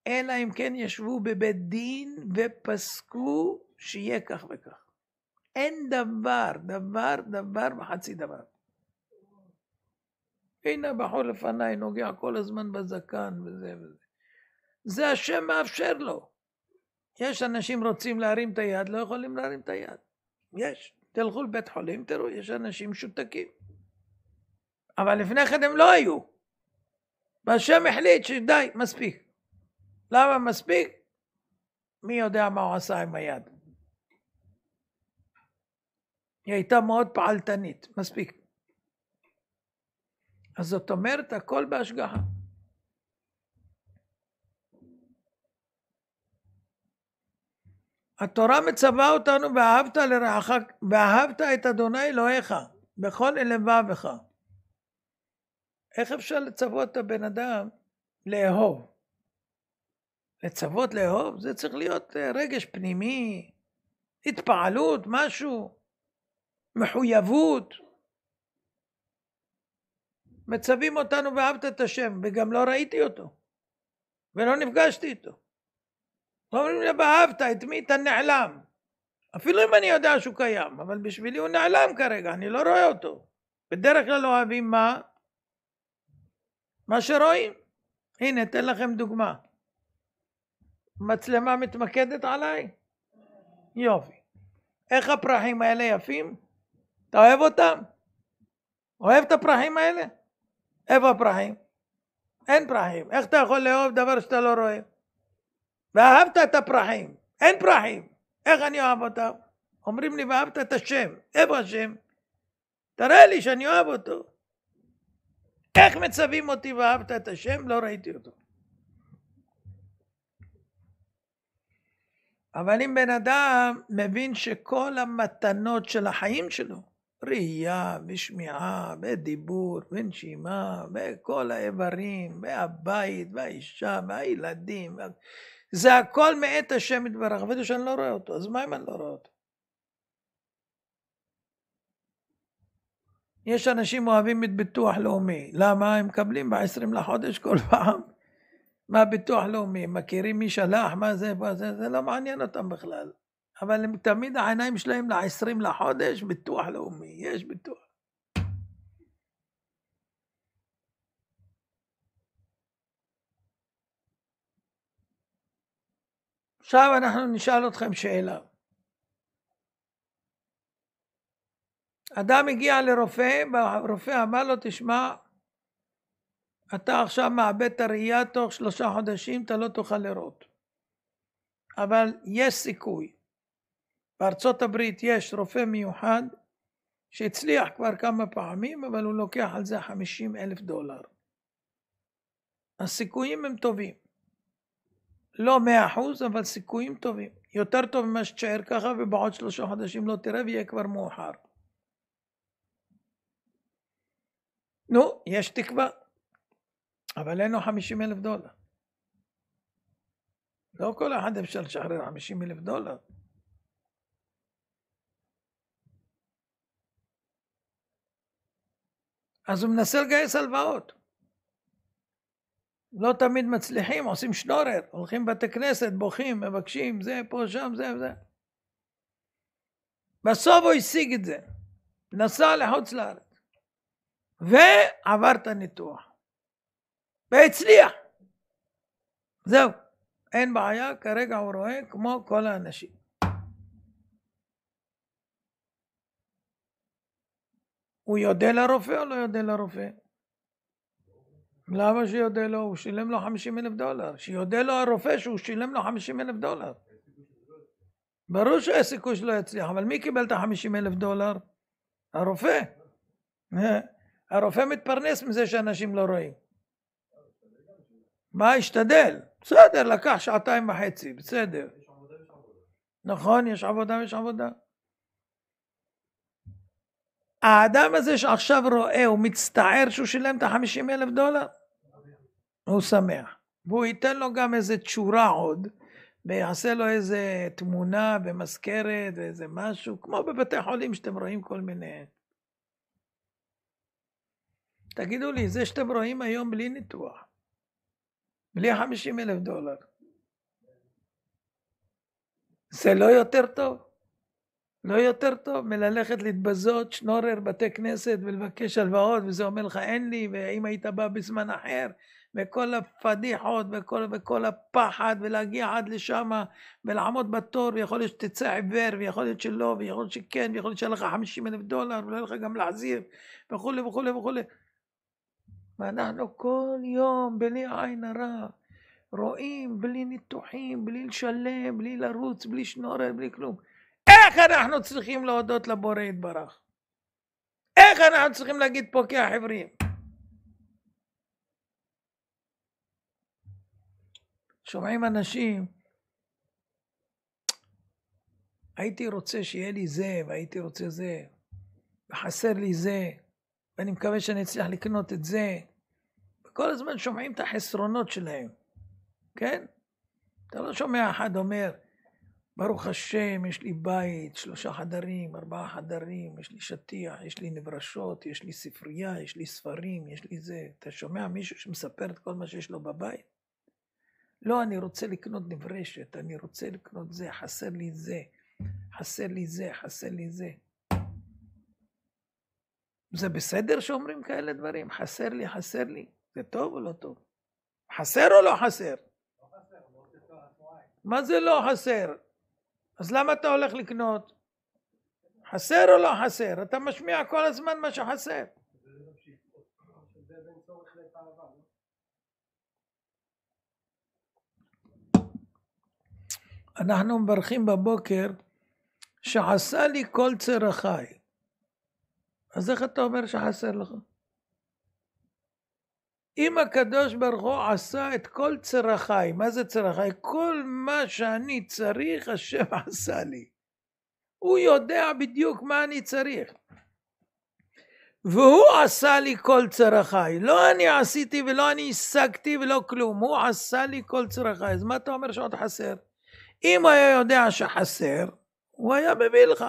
אלא אם כן ישבו בבית דין ופסקו שיהיה כך וכך. אין דבר וחצי דבר. הנה הבחור לפניי נוגע כל הזמן בזקן וזה. זה השם מאפשר לו. יש אנשים רוצים להרים את היד, לא יכולים להרים את היד. יש. תלכו לבית חולים, תראו, יש אנשים משותקים. אבל לפני כן הם לא היו. והשם החליט שדי, מספיק. למה מספיק? מי יודע מה הוא עשה עם היד. היא הייתה מאוד פעלתנית, מספיק. אז זאת אומרת, הכל בהשגחה. התורה מצווה אותנו ואהבת את אדוני אלוהיך בכל לבבך. איך אפשר לצוות את הבן אדם לאהוב? לצוות לאהוב זה צריך להיות רגש פנימי, התפעלות, משהו, מחויבות. מצווים אותנו ואהבת את השם, וגם לא ראיתי אותו, ולא נפגשתי איתו. אומרים לי, ואהבת את מי? אתה נעלם. אפילו אם אני יודע שהוא קיים, אבל בשבילי הוא נעלם כרגע, אני לא רואה אותו. בדרך כלל לא אוהבים מה? מה שרואים. הנה, אתן לכם דוגמה. מצלמה מתמקדת עליי? יופי. איך הפרחים האלה יפים? אתה אוהב אותם? אוהב את הפרחים האלה? איפה הפרחים? אין פרחים. איך אתה יכול לאהוב דבר שאתה לא רואה? ואהבת את הפרחים. אין פרחים. איך אני אוהב אותם? אומרים לי, ואהבת את השם. איפה השם? תראה לי שאני אוהב אותו. איך מצווים אותי ואהבת את השם? לא ראיתי אותו. אבל אם בן אדם מבין שכל המתנות של החיים שלו, ראייה ושמיעה ודיבור ונשימה וכל האיברים והבית והאישה והילדים, זה הכל מאת השם יתברך, ודאי שאני לא רואה אותו. אז מה אם אני לא רואה אותו? יש אנשים אוהבים את ביטוח לאומי. למה? הם מקבלים ב-20 לחודש כל פעם. מה ביטוח לאומי? מכירים מי שלח? מה זה? זה לא מעניין אותם בכלל. אבל הם תמיד העיניים שלהם ל-20 לחודש, ביטוח לאומי. יש ביטוח. עכשיו אנחנו נשאל אתכם שאלה. אדם הגיע לרופא, והרופא אמר לו, תשמע, אתה עכשיו מאבד את הראייה, תוך 3 חודשים אתה לא תוכל לראות. אבל יש סיכוי. בארצות הברית יש רופא מיוחד, שהצליח כבר כמה פעמים, אבל הוא לוקח על זה $50,000. הסיכויים הם טובים. לא 100%, אבל סיכויים טובים. יותר טוב ממה שתשאר ככה, ובעוד 3 חודשים לא תראה, ויהיה כבר מאוחר. נו, יש תקווה. אבל אין לו $50,000. לא כל אחד אפשר לשחרר $50,000. אז הוא מנסה לגייס הלוואות. לא תמיד מצליחים, עושים שנורר, הולכים בתי כנסת, בוכים, מבקשים, זה פה, שם, זה וזה. בסוף הוא השיג את זה. נסע לחוץ לארץ. ועבר את הניתוח. והצליח. זהו. אין בעיה, כרגע הוא רואה כמו כל האנשים. הוא יודע לרופא או לא יודע לרופא? למה שיודע לו? הוא שילם לו $50,000. שיודע לו הרופא שהוא שילם לו $50,000. ברור שהסיכוי שלו יצליח, אבל מי קיבל את $50,000? הרופא. הרופא מתפרנס מזה שאנשים לא רואים. מה השתדל? בסדר, לקח 2.5 בסדר. נכון, יש עבודה ויש עבודה. האדם הזה שעכשיו רואה, הוא מצטער שהוא שילם את $50,000? הוא שמח. והוא ייתן לו גם איזה תשורה עוד, ויעשה לו איזה תמונה במזכרת, ואיזה משהו, כמו בבתי חולים שאתם רואים כל מיני. תגידו לי, זה שאתם רואים היום בלי ניתוח, בלי $50,000, זה לא יותר טוב? לא יותר טוב מללכת להתבזות, שנורר, בתי כנסת ולבקש הלוואות, וזה אומר לך אין לי, ואם היית בא בזמן אחר, וכל הפדיחות וכל הפחד, ולהגיע עד לשם ולעמוד בתור, ויכול להיות שתצא עיוור, ויכול להיות שלא, ויכול להיות שכן, ויכול להיות שיהיה לך $50,000, ולא לך גם להחזיר, וכו' וכו' וכו'. ואנחנו כל יום בלי עין הרע רואים, בלי ניתוחים, בלי לשלם, בלי לרוץ, בלי שנורר, בלי כלום. איך אנחנו צריכים להודות לבורא יתברך? איך אנחנו צריכים להגיד פוקח עברים? שומעים אנשים, הייתי רוצה שיהיה לי זה, והייתי רוצה זה, וחסר לי זה, ואני מקווה שאני אצליח לקנות את זה. וכל הזמן שומעים את החסרונות שלהם, כן? אתה לא שומע אחד אומר, ברוך השם, יש לי בית, 3 חדרים, 4 חדרים, יש לי שטיח, יש לי נברשות, יש לי ספרייה, יש לי ספרים, יש לי זה. אתה שומע מישהו שמספר את כל מה שיש לו בבית? לא, אני רוצה לקנות נברשת, אני רוצה לקנות זה, חסר לי זה, חסר לי זה, חסר לי זה. זה בסדר שאומרים כאלה דברים? חסר לי, חסר לי. זה טוב או לא טוב? חסר או לא חסר? מה זה לא חסר? אז למה אתה הולך לקנות? חסר או לא חסר? אתה משמיע כל הזמן מה שחסר. אנחנו מברכים בבוקר שעשה לי כל צרכי. אז איך אתה אומר שחסר לך? אם הקדוש ברוך הוא עשה את כל צרכי, מה זה צרכי? כל מה שאני צריך השם עשה לי. הוא יודע בדיוק מה אני צריך. והוא עשה לי כל צרכי. לא אני עשיתי ולא אני השגתי ולא כלום. הוא עשה לי כל צרכי. אז מה אתה אומר שעוד חסר? אם הוא היה יודע שחסר, הוא היה מביא לך.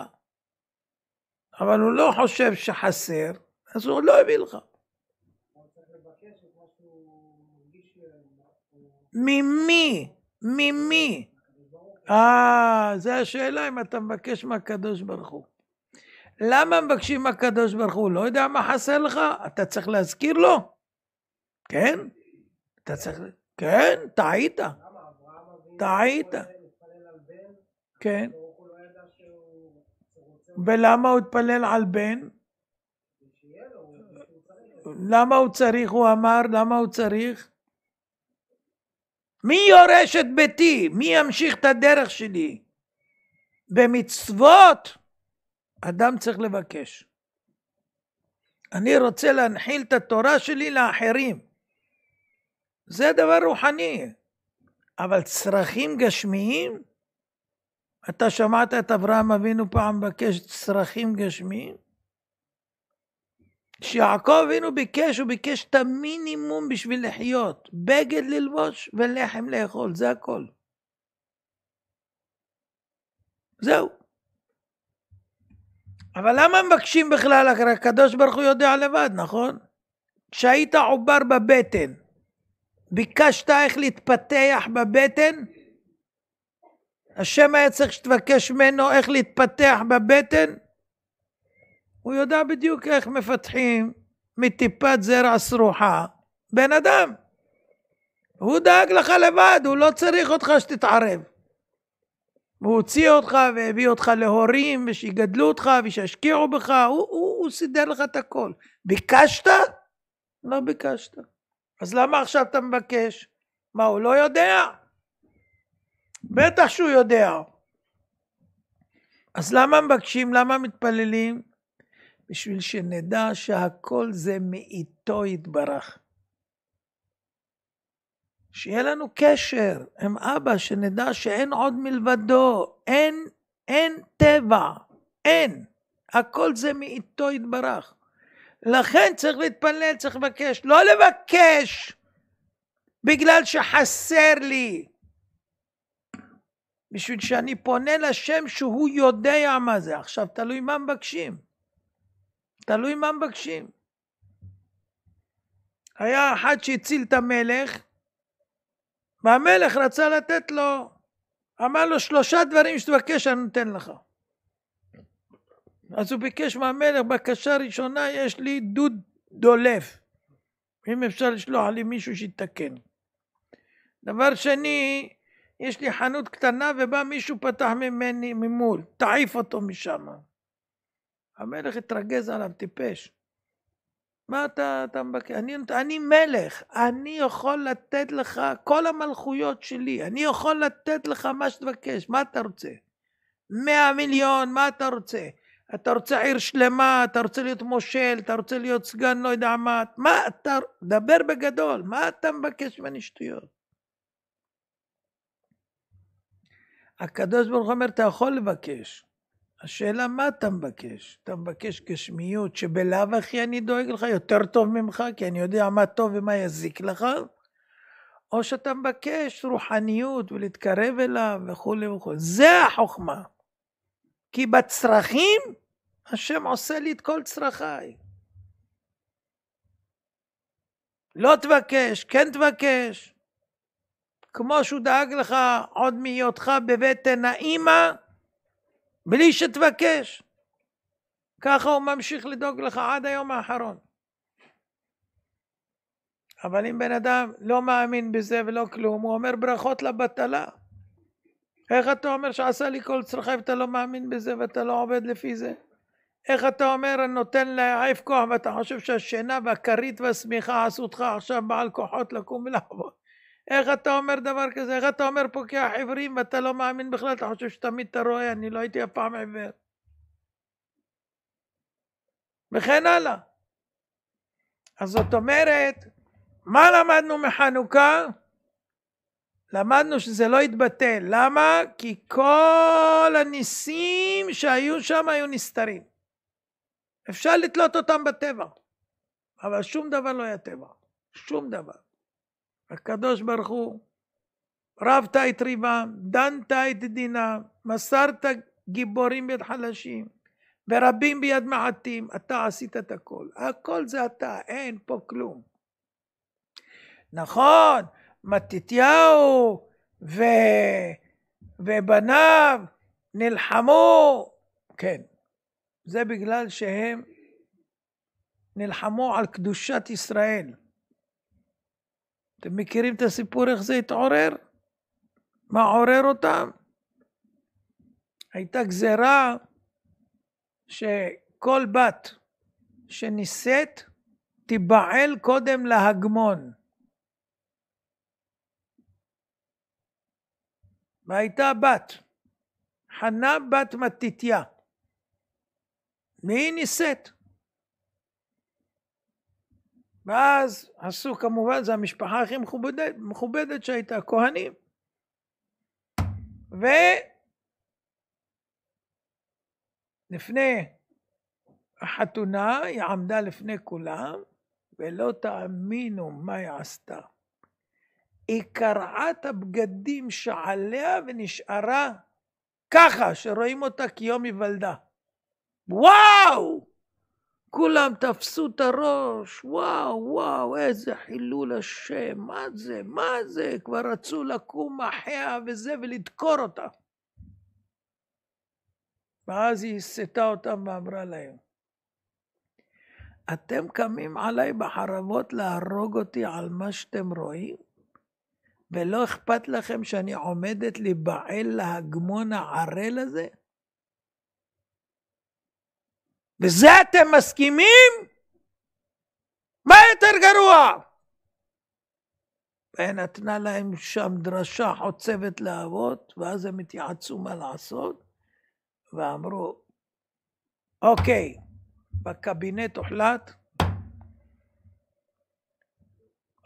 אבל הוא לא חושב שחסר, אז הוא לא הביא לך. ממי? ממי? זה השאלה אם אתה מבקש מהקדוש ברוך הוא. למה מבקשים מהקדוש ברוך הוא? לא יודע מה חסר לך? אתה צריך להזכיר לו? כן? אתה צריך... כן, טעית. טעית. כן. ולמה הוא התפלל על בן? למה הוא צריך? הוא אמר, למה הוא צריך? מי יורש את ביתי? מי ימשיך את הדרך שלי? במצוות אדם צריך לבקש. אני רוצה להנחיל את התורה שלי לאחרים. זה דבר רוחני. אבל צרכים גשמיים? אתה שמעת את אברהם אבינו פעם מבקש צרכים גשמיים? שיעקב אבינו ביקש, הוא ביקש את המינימום בשביל לחיות. בגד ללבוש ולחם לאכול, זה הכל. זהו. אבל למה מבקשים בכלל? הקדוש ברוך הוא יודע לבד, נכון? כשהיית עובר בבטן, ביקשת איך להתפתח בבטן? השם היה צריך שתבקש ממנו איך להתפתח בבטן? הוא יודע בדיוק איך מפתחים מטיפת זרע סרוחה בן אדם. הוא דאג לך לבד, הוא לא צריך אותך שתתערב. הוא הוציא אותך והביא אותך להורים ושיגדלו אותך ושישקיעו בך, הוא סידר לך את הכל. ביקשת? לא ביקשת. אז למה עכשיו אתה מבקש? מה, הוא לא יודע? בטח שהוא יודע. אז למה מבקשים? למה מתפללים? בשביל שנדע שהכל זה מאיתו יתברך. שיהיה לנו קשר עם אבא, שנדע שאין עוד מלבדו, אין טבע, אין. הכל זה מאיתו יתברך. לכן צריך להתפלל, צריך לבקש. לא לבקש בגלל שחסר לי. בשביל שאני פונה לשם שהוא יודע מה זה. עכשיו תלוי מה מבקשים. תלוי מה מבקשים. היה אחד שהציל את המלך, והמלך רצה לתת לו, אמר לו 3 דברים שתבקש אני נותן לך. אז הוא ביקש מהמלך, בקשה ראשונה, יש לי דוד דולף, אם אפשר לשלוח לי מישהו שיתקן. דבר שני, יש לי חנות קטנה ובא מישהו פתח ממני ממול, תעיף אותו משם. המלך התרגז עליו, טיפש. מה אתה מבקש? אני מלך, אני יכול לתת לך כל המלכויות שלי, אני יכול לתת לך מה שתבקש, מה אתה רוצה? 100 מיליון, מה אתה רוצה? אתה רוצה עיר שלמה, אתה רוצה להיות מושל, אתה רוצה להיות סגן, לא יודע מה אתה, דבר בגדול, מה אתה מבקש ממני שטויות? הקדוש ברוך הוא אומר, אתה יכול לבקש. השאלה מה אתה מבקש? אתה מבקש גשמיות שבלאו הכי אני דואג לך יותר טוב ממך, כי אני יודע מה טוב ומה יזיק לך, או שאתה מבקש רוחניות ולהתקרב אליו וכו' וכו'. זה החוכמה. כי בצרכים השם עושה לי את כל צרכיי. לא תבקש, כן תבקש. כמו שהוא דאג לך עוד מהיותך בבטן האמא, בלי שתבקש. ככה הוא ממשיך לדאוג לך עד היום האחרון. אבל אם בן אדם לא מאמין בזה ולא כלום, הוא אומר ברכות לבטלה. איך אתה אומר שעשה לי כל צרכי ואתה לא מאמין בזה ואתה לא עובד לפי זה? איך אתה אומר אני נותן לעייף כוח ואתה חושב שהשינה והכרית והשמיכה עשו אותך עכשיו בעל כוחות לקום ולעבוד? איך אתה אומר דבר כזה? איך אתה אומר פוקח עיוורים ואתה לא מאמין בכלל? אתה חושב שתמיד אתה רואה, אני לא הייתי אף פעם עיוור. וכן הלאה. אז זאת אומרת, מה למדנו מחנוכה? למדנו שזה לא יתבטל. למה? כי כל הניסים שהיו שם היו נסתרים. אפשר לתלות אותם בטבע, אבל שום דבר לא היה טבע. שום דבר. הקדוש ברוך הוא, רבת את ריבם, דנת את דינם, מסרת גיבורים ביד חלשים, ורבים ביד מעטים, אתה עשית את הכל. הכל זה אתה, אין פה כלום. נכון, מתתיהו ובניו נלחמו, כן, זה בגלל שהם נלחמו על קדושת ישראל. אתם מכירים את הסיפור איך זה התעורר? מה עורר אותם? הייתה גזרה שכל בת שנישאת תיבעל קודם להגמון. והייתה בת, חנה בת מתתיה. והיא נישאת. ואז עשו כמובן, זו המשפחה הכי מכובדת שהייתה, כהנים. ולפני החתונה היא עמדה לפני כולם, ולא תאמינו מה היא עשתה. היא קרעה את הבגדים שעליה ונשארה ככה, שרואים אותה כיום היוולדה. וואו! כולם תפסו את הראש, וואו, איזה חילול השם, מה זה? כבר רצו לקום אחיה וזה ולדקור אותה. ואז היא הסתה אותם ואמרה להם, אתם קמים עליי בחרבות להרוג אותי על מה שאתם רואים? ולא אכפת לכם שאני עומדת לבעל להגמון הערל הזה? וזה אתם מסכימים? מה יותר גרוע? ונתנה להם שם דרשה חוצבת להבות, ואז הם התייעצו מה לעשות, ואמרו, אוקיי, בקבינט הוחלט,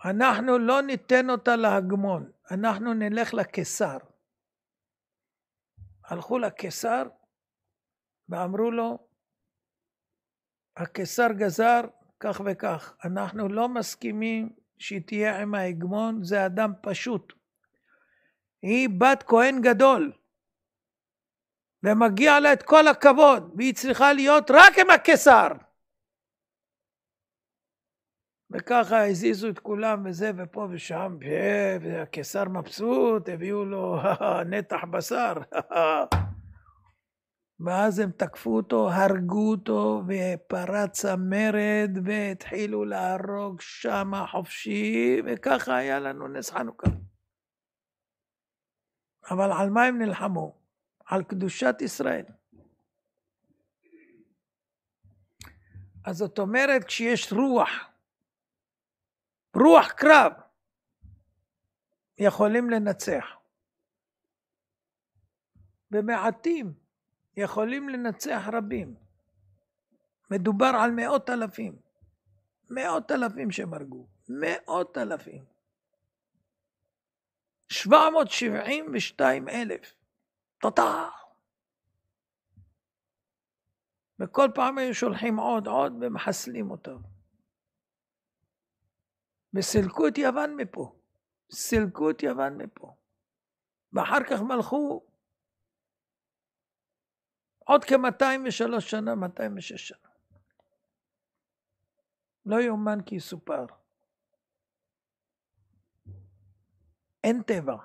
אנחנו לא ניתן אותה להגמון, אנחנו נלך לקיסר. הלכו לקיסר, ואמרו לו, הקיסר גזר כך וכך, אנחנו לא מסכימים שהיא תהיה עם ההגמון, זה אדם פשוט. היא בת כהן גדול, ומגיע לה את כל הכבוד, והיא צריכה להיות רק עם הקיסר. וככה הזיזו את כולם וזה ופה ושם, והקיסר מבסוט, הביאו לו נתח בשר. ואז הם תקפו אותו, הרגו אותו, ופרץ המרד, והתחילו להרוג שם חופשי, וככה היה לנו נס חנוכה. אבל על מה הם נלחמו? על קדושת ישראל. אז זאת אומרת, כשיש רוח קרב, יכולים לנצח. במעטים יכולים לנצח רבים. מדובר על 100,000. 100,000 שמרגו. 100,000. 772,000. תותח. וכל פעם היו שולחים עוד ומחסלים אותם. וסילקו את יוון מפה. ואחר כך מלכו עוד כ-203 שנה, 206 שנה. לא יאומן כי יסופר. אין טבע.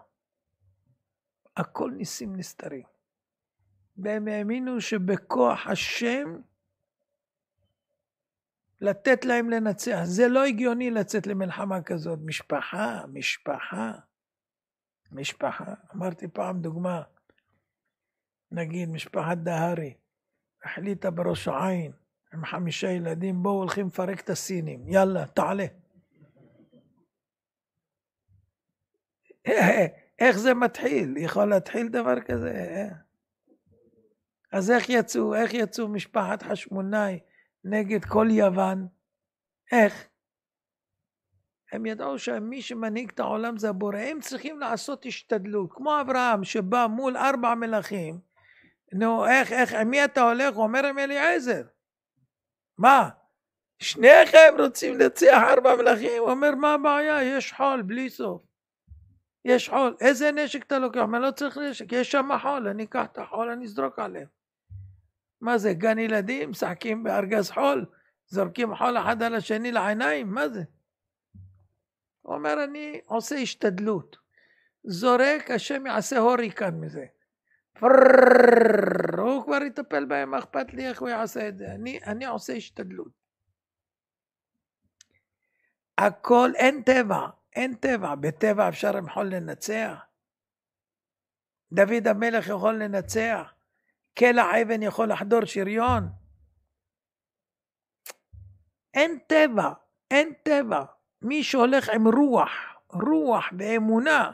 הכל ניסים נסתרים. והם האמינו שבכוח השם לתת להם לנצח. זה לא הגיוני לצאת למלחמה כזאת. משפחה. אמרתי פעם דוגמה. נגיד משפחת דהרי. החליטה בראש העין. עם 5 ילדים. בואו הולכים לפרק את הסינים. יאללה, תעלה. איך זה מתחיל? יכול להתחיל דבר כזה? אז איך יצאו משפחת חשמונאי נגד כל יוון? איך? הם ידעו שמי שמנהיג את העולם זה הבורא. הם צריכים לעשות השתדלות. כמו אברהם שבא מול 4 מלכים. נו, איך, עם מי אתה הולך? הוא אומר עם אליעזר. מה? שניכם רוצים לנצח 4 מלכים? הוא אומר, מה הבעיה? יש חול, בלי סוף. יש חול. איזה נשק אתה לוקח? מה לא צריך נשק? יש שם חול. אני אקח את החול, אני אזרוק עליהם. מה זה? גן ילדים? משחקים בארגז חול? זורקים חול אחד על השני לעיניים? מה זה? הוא אומר, אני עושה השתדלות. זורק, השם יעשה הוריקן מזה. הוא כבר יטפל בהם, מה אכפת לי איך הוא יעשה את זה? אני עושה השתדלות. הכל, אין טבע. בטבע אפשר יכול לנצח. דוד המלך יכול לנצח. קלע אבן יכול לחדור שריון. אין טבע. מי שהולך עם רוח ואמונה,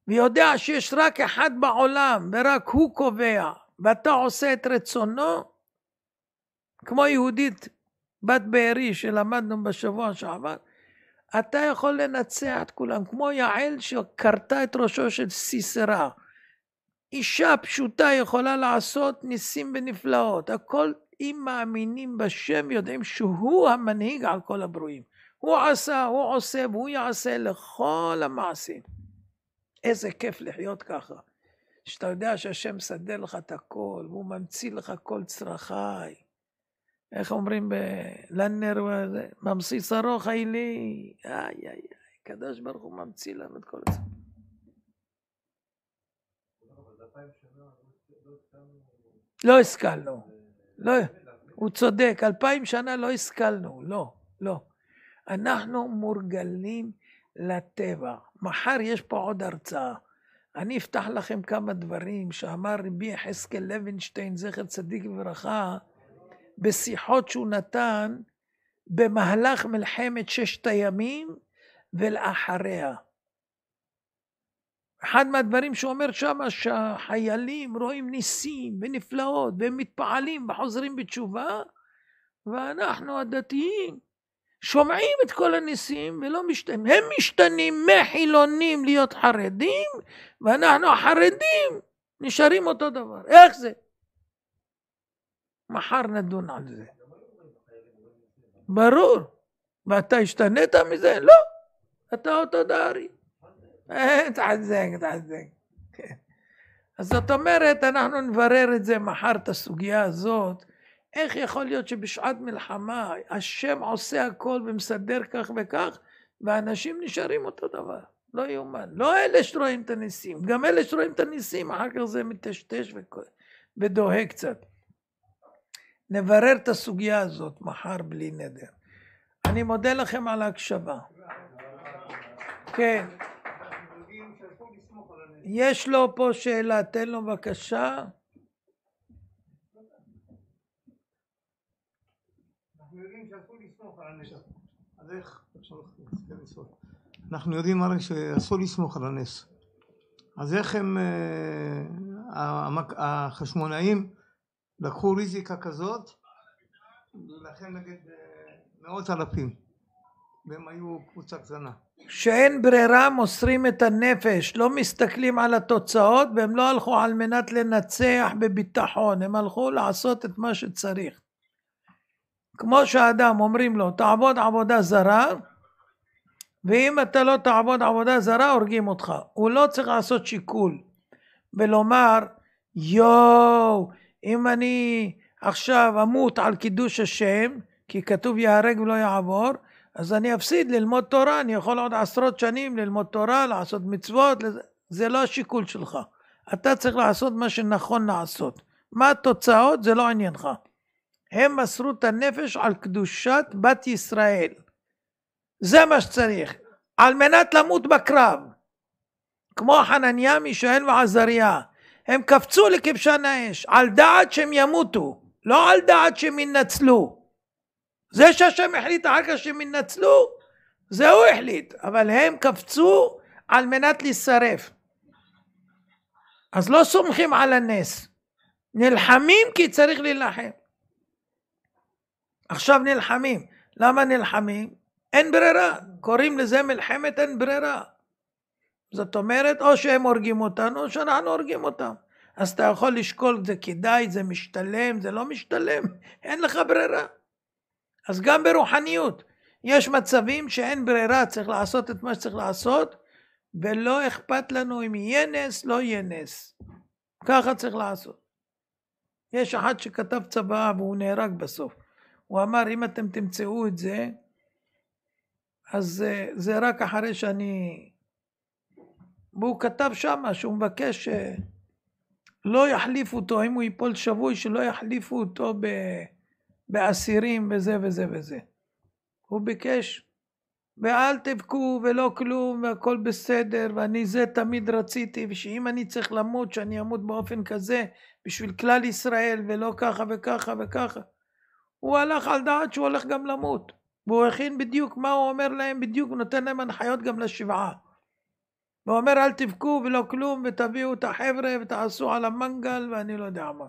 ויודע שיש רק אחד בעולם, ורק הוא קובע, ואתה עושה את רצונו, כמו יהודית בת בארי שלמדנו בשבוע שעבר, אתה יכול לנצח את כולם, כמו יעל שקרתה את ראשו של סיסרה. אישה פשוטה יכולה לעשות ניסים ונפלאות. הכל, אם מאמינים בשם, יודעים שהוא המנהיג על כל הברואים. הוא עשה, הוא עושה, והוא יעשה לכל המעשים. איזה כיף לחיות ככה. שאתה יודע שהשם מסדר לך את הכל, והוא ממציא לך כל צרכי. איך אומרים בלנר, ממציא שרו חיילי, איי, איי, קדוש ברוך הוא ממציא לנו את כל זה. לא השכלנו, לא, הוא צודק, 2000 שנה לא השכלנו, לא. אנחנו מורגלים לטבע. מחר יש פה עוד הרצאה. אני אפתח לכם כמה דברים שאמר רבי יחזקאל לוינשטיין, זכר צדיק וברכה, בשיחות שהוא נתן במהלך מלחמת ששת הימים ולאחריה. אחד מהדברים שהוא אומר שם, שהחיילים רואים ניסים ונפלאות והם מתפעלים וחוזרים בתשובה, ואנחנו הדתיים שומעים את כל הניסים ולא משתנים. הם משתנים מחילונים להיות חרדים, ואנחנו החרדים נשארים אותו דבר. איך זה? מחר נדון על זה. ברור. ואתה השתנית מזה? לא. אתה אותו דהרי. תחזק. אז זאת אומרת, אנחנו נברר את זה מחר, את הסוגיה הזאת. איך יכול להיות שבשעת מלחמה השם עושה הכל ומסדר כך וכך, ואנשים נשארים אותו דבר? לא יאומן. לא אלה שרואים את הניסים, גם אלה שרואים את הניסים, אחר כך זה מטשטש ודוהה קצת. נברר את הסוגיה הזאת מחר בלי נדר. אני מודה לכם על ההקשבה. כן. יש לו פה שאלה, תן לו בבקשה. אנחנו יודעים הרי שאסור לסמוך על הנס. אז איך הם, החשמונאים לקחו ריזיקה כזאת, ולכן נגד מאות אלפים, והם היו קבוצה קטנה. שאין ברירה, מוסרים את הנפש, לא מסתכלים על התוצאות, והם לא הלכו על מנת לנצח בביטחון, הם הלכו לעשות את מה שצריך. כמו שהאדם אומרים לו, תעבוד עבודה זרה, ואם אתה לא תעבוד עבודה זרה, הורגים אותך. הוא לא צריך לעשות שיקול, ולומר, אם אני עכשיו אמות על קידוש השם, כי כתוב יהרג ולא יעבור, אז אני אפסיד ללמוד תורה, אני יכול עוד עשרות שנים ללמוד תורה, לעשות מצוות, זה לא השיקול שלך. אתה צריך לעשות מה שנכון לעשות. מה התוצאות? זה לא עניינך. הם מסרו את הנפש על קדושת בת ישראל. זה מה שצריך. על מנת למות בקרב. כמו חנניה, מישאל ועזריה. הם קפצו לכבשן האש. על דעת שהם ימותו. לא על דעת שהם ינצלו. זה שהשם החליט אחר כך שהם ינצלו. זה הוא החליט. אבל הם קפצו על מנת להישרף. אז לא סומכים על הנס. נלחמים כי צריך להילחם. עכשיו נלחמים. למה נלחמים? אין ברירה. קוראים לזה מלחמת אין ברירה. זאת אומרת, או שהם הורגים אותנו, או שאנחנו הורגים אותם. אז אתה יכול לשקול, זה כדאי, זה משתלם, זה לא משתלם. אין לך ברירה. אז גם ברוחניות, יש מצבים שאין ברירה, צריך לעשות את מה שצריך לעשות, ולא אכפת לנו אם יהיה נס, לא יהיה נס. ככה צריך לעשות. יש אחד שכתב צבא והוא נהרג בסוף. הוא אמר, אם אתם תמצאו את זה, אז זה רק אחרי שאני... והוא כתב שמה שהוא מבקש שלא יחליפו אותו, אם הוא ייפול שבוי, שלא יחליפו אותו באסירים וזה וזה וזה. הוא ביקש, ואל תבכו ולא כלום, והכל בסדר, ואני זה תמיד רציתי, ושאם אני צריך למות, שאני אמות באופן כזה, בשביל כלל ישראל, ולא ככה וככה וככה. הוא הלך על דעת שהוא הולך גם למות. והוא הכין בדיוק מה הוא אומר להם, בדיוק הוא נותן להם הנחיות גם לשבעה. והוא אומר אל תבכו ולא כלום, ותביאו את החבר'ה ותעשו על המנגל ואני לא יודע מה.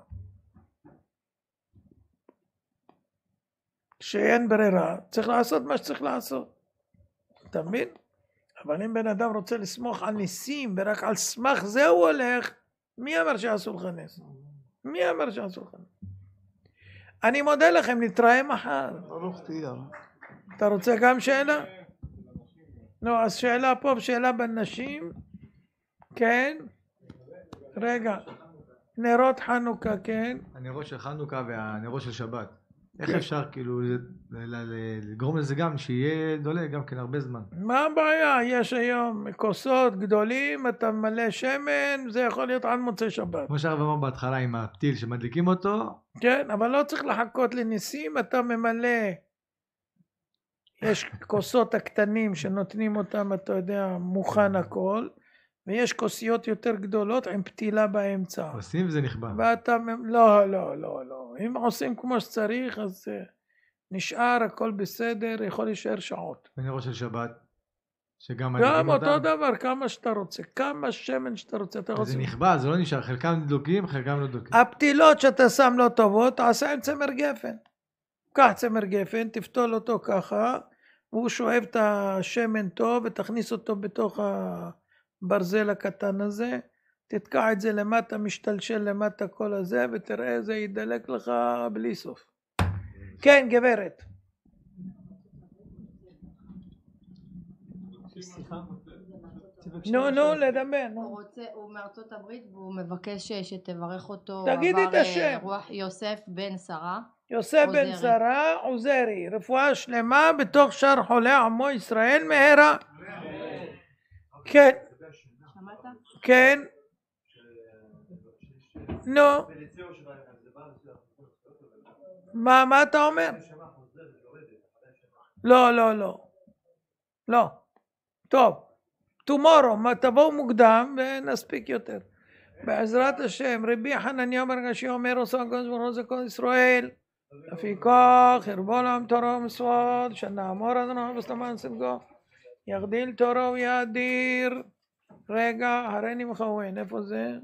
שאין ברירה, צריך לעשות מה שצריך לעשות. אתה מבין? אבל אם בן אדם רוצה לסמוך על ניסים ורק על סמך זה הוא הולך, מי אמר שעשו לך נס? מי אמר שעשו לך נס? אני מודה לכם, נתראה מחר. אתה רוצה גם שאלה? לא, אז שאלה פה ושאלה בנשים. כן? רגע, נרות חנוכה, כן? הנרות של חנוכה והנרות של שבת. איך אפשר כאילו לגרום לזה גם שיהיה דולק גם כן הרבה זמן? מה הבעיה? יש היום כוסות גדולים, אתה ממלא שמן, זה יכול להיות עד מוצאי שבת. כמו שהרב אמר בהתחלה עם הפתיל שמדליקים אותו. כן, אבל לא צריך לחכות לניסים, אתה ממלא. יש כוסות הקטנים שנותנים אותם, אתה יודע, מוכן הכל, ויש כוסיות יותר גדולות עם פתילה באמצע. עושים וזה נכבה. ואתה, לא, לא, לא, לא. אם עושים כמו שצריך, אז נשאר, הכל בסדר, יכול להישאר שעות. ונרות של שבת, שגם מדליקים גם אותם. אותו דבר, כמה שאתה רוצה, כמה שמן שאתה רוצה, אתה רוצה. זה נכבה, זה לא נשאר, חלקם דלוקים, חלקם לא דלוקים. הפתילות שאתה שם לא טובות, תעשה עם צמר גפן. קח צמר גפן, תפתול אותו ככה, והוא שואב את השמן טוב, ותכניס אותו בתוך הברזל הקטן הזה, תתקע את זה למטה, משתלשל למטה כל הזה, ותראה זה ידלק לך בלי סוף. כן, גברת. נו, לדבר. הוא מארצות הברית והוא מבקש שתברך אותו. תגידי את השם. יוסף בן שרה. יוסף בן שרה עוזרי, רפואה שלמה בתוך שאר חולי עמו ישראל מהרה. כן. שמעת? כן. נו. מה אתה אומר? לא. טוב. tomorrow, תבואו מוקדם ונספיק יותר. בעזרת השם, רבי חנניה בר גשי אומר עושה הקדוש ברוך הוא זה כל ישראל. לפיכך ירבו להם תורה ומצוות, שנאמור אדוני בסתמן סנגו, יגדיל תורה ויאדיר. רגע, הריני מכוון, איפה זה?